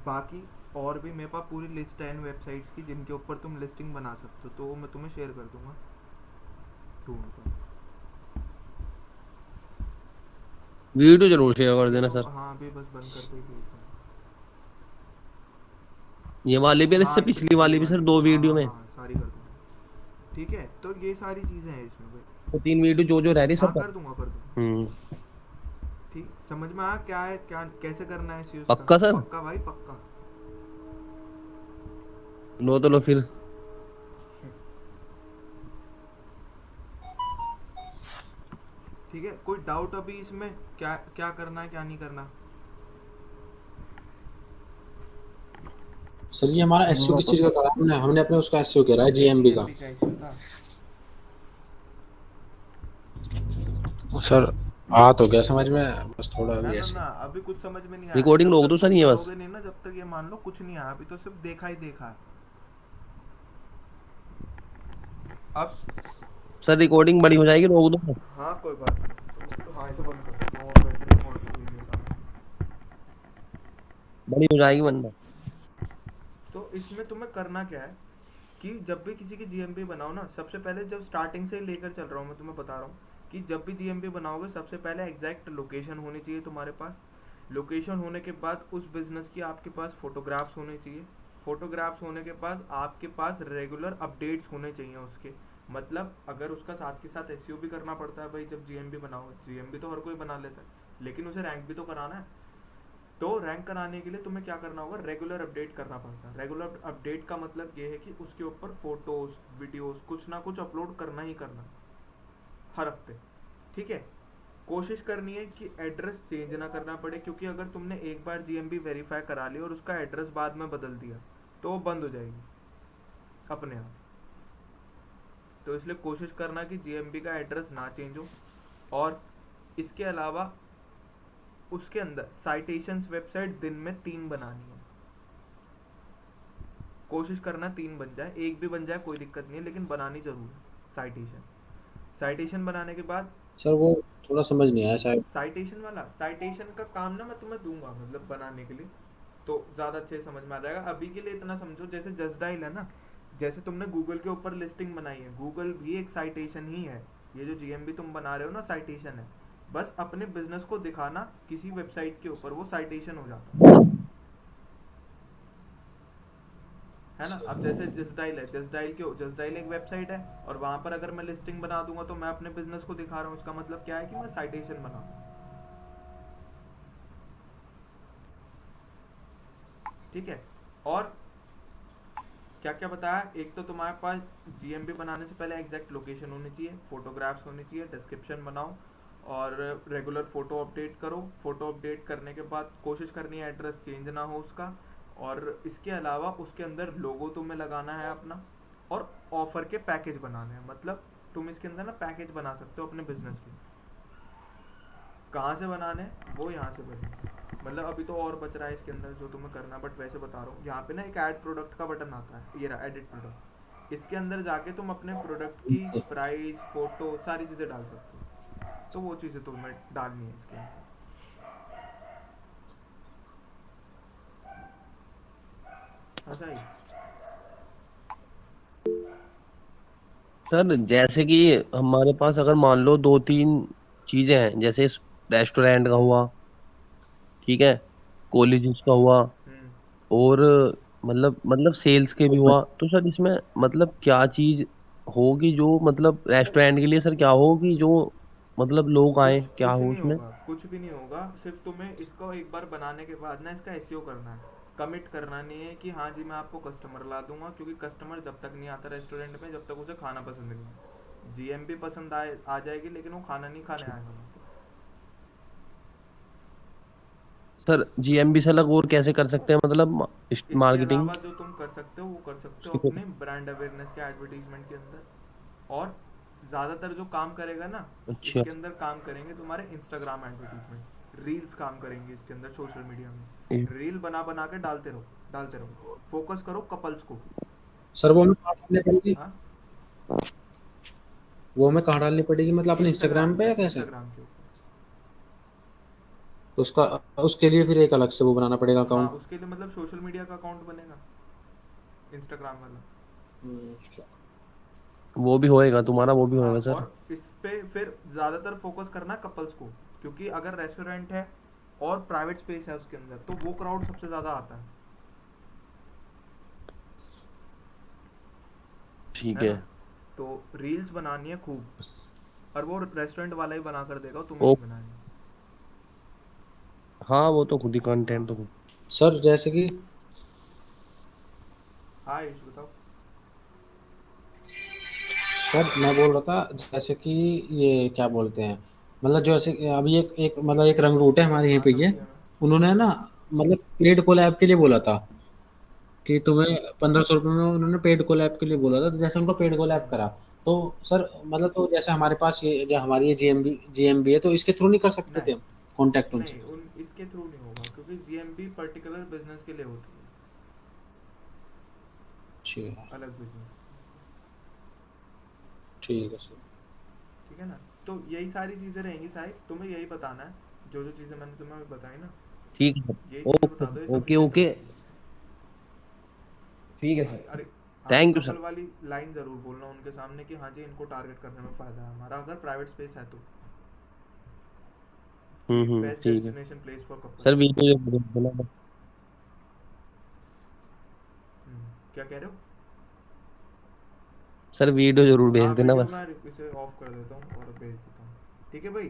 बाकी और भी मेरे पास पूरी लिस्ट है इन वेबसाइट्स की जिनके ऊपर तुम लिस्टिंग बना सकते हो, तो वो मैं तुम्हें शेयर कर दूंगा। ढूंढ कर वीडियो जरूर शेयर कर देना सर। हाँ अभी बस बंद करके ही भेज दूंगा। ये वाली भी और इससे हाँ पिछली वाली भी सर, 2 हाँ वीडियो हाँ में। हाँ सारी कर दूंगा। ठीक है, तो ये सारी चीज़ें हैं इसमें भाई। तो 3 वीडियो जो जो रह रही हाँ सब। कर दूंगा। ठीक, समझ में आया क्या है, क्या कैसे करना है इस यूज़ का? पक्का सर? पक्का भाई पक्का। लो तो लो फिर। ठीक है, कोई डाउट अभी इसमें क्या क्या करना है क्या नहीं करना? सर ये हमारा एसईओ किस चीज का करा हमने हमने अपने उसका एसईओ करा है जीएमबी का। सर आ तो गया समझ में, बस थोड़ा ना अभी ना ऐसे। ना अभी कुछ समझ में नहीं आया। रिकॉर्डिंग जब रोक तक दो सर तुम ये बस। करोगे नहीं ना, जब तक ये मान लो कुछ नहीं आया, अभी तो सिर्फ देखा ही देखा है। अब सर रिकॉर्डिंग बड़ी हो जाएगी, रोक दो। हाँ कोई बात नहीं, तो हाँ इसे बंद कर दो और वैसे रिकॉर्ड कर लीजिएगा। बड़ी हो जाएगी वरना। तो इसमें तुम्हें करना क्या है कि जब भी किसी की जीएमबी बनाओ ना, सबसे पहले जब स्टार्टिंग से लेकर चल रहा हूँ मैं तुम्हें बता रहा हूँ कि जब भी जीएमबी बनाओगे सबसे पहले एग्जैक्ट लोकेशन होनी चाहिए तुम्हारे पास। लोकेशन होने के बाद उस बिजनेस की आपके पास फोटोग्राफ्स होने चाहिए। फोटोग्राफ्स होने के बाद आपके पास रेगुलर अपडेट्स होने चाहिए उसके। मतलब अगर उसका साथ के साथ एसईओ भी करना पड़ता है भाई, जब जीएमबी बनाओ, जीएमबी तो हर कोई बना लेता है लेकिन उसे रैंक भी तो कराना है। तो रैंक कराने के लिए तुम्हें क्या करना होगा, रेगुलर अपडेट करना पड़ता है। रेगुलर अपडेट का मतलब ये है कि उसके ऊपर फोटोज वीडियोस कुछ ना कुछ अपलोड करना ही करना हर हफ्ते। ठीक है, कोशिश करनी है कि एड्रेस चेंज ना करना पड़े, क्योंकि अगर तुमने एक बार जीएमबी वेरीफाई करा लिया और उसका एड्रेस बाद में बदल दिया तो वो बंद हो जाएगी अपने आप। तो इसलिए कोशिश करना कि जीएमबी का एड्रेस ना चेंज हो। और इसके अलावा उसके अंदर साइटेशंस वेबसाइट दिन में 3 बनानी है। कोशिश करना 3 बन जाए, एक भी बन जाए कोई दिक्कत नहीं है, लेकिन बनानी जरूर है साइटेशन बनाने के बाद। सर वो थोड़ा समझ नहीं आया शायद। साइटेशन का काम ना मैं तुम्हें दूंगा, मतलब बनाने के लिए तो ज़्यादा अच्छे से समझ में आ जाएगा। अभी के लिए इतना समझो, जैसे जस्ट डायल है ना, जैसे तुमने गूगल के ऊपर लिस्टिंग बनाई है, गूगल भी एक साइटेशन ही है। ये जो जीएमबी तुम बना रहे हो ना साइटेशन है, बस अपने बिजनेस को दिखाना किसी वेबसाइट के ऊपर, वो साइटेशन हो जाता है ना। अब जैसे जस्ट डायल है, जस्ट डायल एक वेबसाइट है और वहां पर अगर मैं लिस्टिंग बना दूंगा तो मैं अपने बिजनेस को दिखा रहा हूँ। उसका मतलब क्या है कि मैं साइटेशन बना रहा हूँ। ठीक है, और क्या क्या बताया, एक तो तुम्हारे पास जीएमबी बनाने से पहले एग्जैक्ट लोकेशन होनी चाहिए, फोटोग्राफ्स होनी चाहिए, डिस्क्रिप्शन बनाओ और रेगुलर फोटो अपडेट करो। फोटो अपडेट करने के बाद कोशिश करनी है एड्रेस चेंज ना हो उसका। और इसके अलावा उसके अंदर लोगो तुम्हें लगाना है अपना, और ऑफर के पैकेज बनाने हैं। मतलब तुम इसके अंदर ना पैकेज बना सकते हो अपने बिजनेस के। कहाँ से बनाने हैं वो यहाँ से बने। मतलब अभी तो और बच रहा है इसके अंदर जो तुम्हें करना, बट वैसे बता रहा हूँ। यहाँ पे ना एक ऐड प्रोडक्ट का बटन आता है, ये रहा एडिट प्रोडक्ट। इसके अंदर जाके तुम अपने प्रोडक्ट की प्राइस, फोटो, सारी चीज़ें डाल सकते हो। तो वो चीज़ें तुम्हें डालनी है इसके अंदर। ऐसा ही सर जैसे कि हमारे पास अगर मान लो 2-3 चीजें हैं, जैसे रेस्टोरेंट का हुआ, ठीक है, कॉलेजेस का हुआ, और मतलब सेल्स के भी हुआ, तो सर इसमें मतलब क्या चीज होगी जो मतलब रेस्टोरेंट के लिए सर क्या होगी जो मतलब लोग आए, कुछ क्या कुछ हो नहीं उसमें? होगा, कुछ भी नहीं होगा। सिर्फ तुम्हें इसको एक बार बनाने के बाद ना इसका एसईओ करना है। कमिट करना नहीं है कि हाँ जी मैं आपको कस्टमर ला दूंगा, क्योंकि कस्टमर जब तक नहीं आता रेस्टोरेंट में जब तक उसे खाना पसंद नहीं है। जीएमबी पसंद आ जाएगी लेकिन वो खाना नहीं खाने आएगा वहाँ पे। सर जीएमबी से अलग और कैसे कर सकते हैं मतलब इसके मार्केटिंग? अलावा जो तुम कर सकते हो वो कर सकते हो अपने ब्रांड अवेयरनेस के एडवर्टीजमेंट के अंदर। और ज़्यादातर जो काम करेगा ना, अच्छा इसके अंदर काम करेंगे तुम्हारे इंस्टाग्राम एडवर्टीजमेंट, रील्स काम करेंगे इसके अंदर, सोशल मीडिया ये- में रील बना बना के डालते रहो, डालते रहो, फोकस करो कपल्स को। सर वो हमें कहाँ डालनी पड़ेगी? हाँ, वो हमें कहाँ डालनी पड़ेगी, मतलब अपने इंस्टाग्राम इंस्टाग्राम पे पे, या कैसे? इंस्टाग्राम के ऊपर। तो उसका उसके लिए फिर एक अलग से वो बनाना पड़ेगा हाँ, अकाउंट? उसके लिए मतलब सोशल मीडिया का अकाउंट बनेगा, इंस्टाग्राम वाला। वो भी होएगा तुम्हारा, वो भी हाँ, होएगा सर। और इस पे फिर ज़्यादातर फोकस करना कपल्स को, क्योंकि अगर रेस्टोरेंट है और प्राइवेट स्पेस है उसके अंदर, तो वो क्राउड सबसे ज़्यादा आता ठीक है है। ना। तो रील्स बनानी है खूब, और वो रेस्टोरेंट वाला ही बना कर देगा, तुम्हें ओ नहीं बनानी। हाँ, वो तो खुद ही हाँ कंटेंट तो खुद। सर जैसे कि हाँ, आयुष बताओ। सर मैं बोल रहा था जैसे कि ये क्या बोलते हैं, मतलब जैसे कि अभी एक एक मतलब एक रंग रूट है हमारे यहीं हाँ, पे ये, समझ गया मैं। उन्होंने ना मतलब पेड कोलैब के लिए बोला था कि तुम्हें 1500 रुपये में, उन्होंने पेड कोलैब के लिए बोला था, तो जैसे उनको पेड कोलैब करा, तो सर मतलब तो जैसे हमारे पास ये जो हमारी ये जीएमबी है, तो इसके थ्रू नहीं कर सकते थे नहीं हम कांटेक्ट उनसे? नहीं, उन इसके थ्रू नहीं होगा, क्योंकि जीएमबी पर्टिकुलर बिजनेस के लिए होती है, ठीक है। अलग बिजनेस। ठीक है सर। ठीक है ना। तो यही सारी चीज़ें रहेंगी साहिब, तुम्हें यही बताना है, जो जो चीज़ें मैंने तुम्हें अभी बताई ना, ठीक है यही सर। चीज़ें ओके बता दो, ये ओके सफिशिएंट ओके। रहेंगी। ठीक है हाँ, सर। अरे हाँ, थैंक यू कपल सर। वाली लाइन ज़रूर बोलना उनके सामने कि हाँ जी, इनको टारगेट करने में फ़ायदा है हमारा, अगर प्राइवेट स्पेस है तो, कि बेस्ट ठीक है destination place for sir. Couples. Video भेज देना। क्या कह रहे हो? सर वीडियो जरूर भेज हाँ, देना वीडियो बस। मैं इसे ऑफ कर देता हूँ और भेज देता हूँ। ठीक है भाई।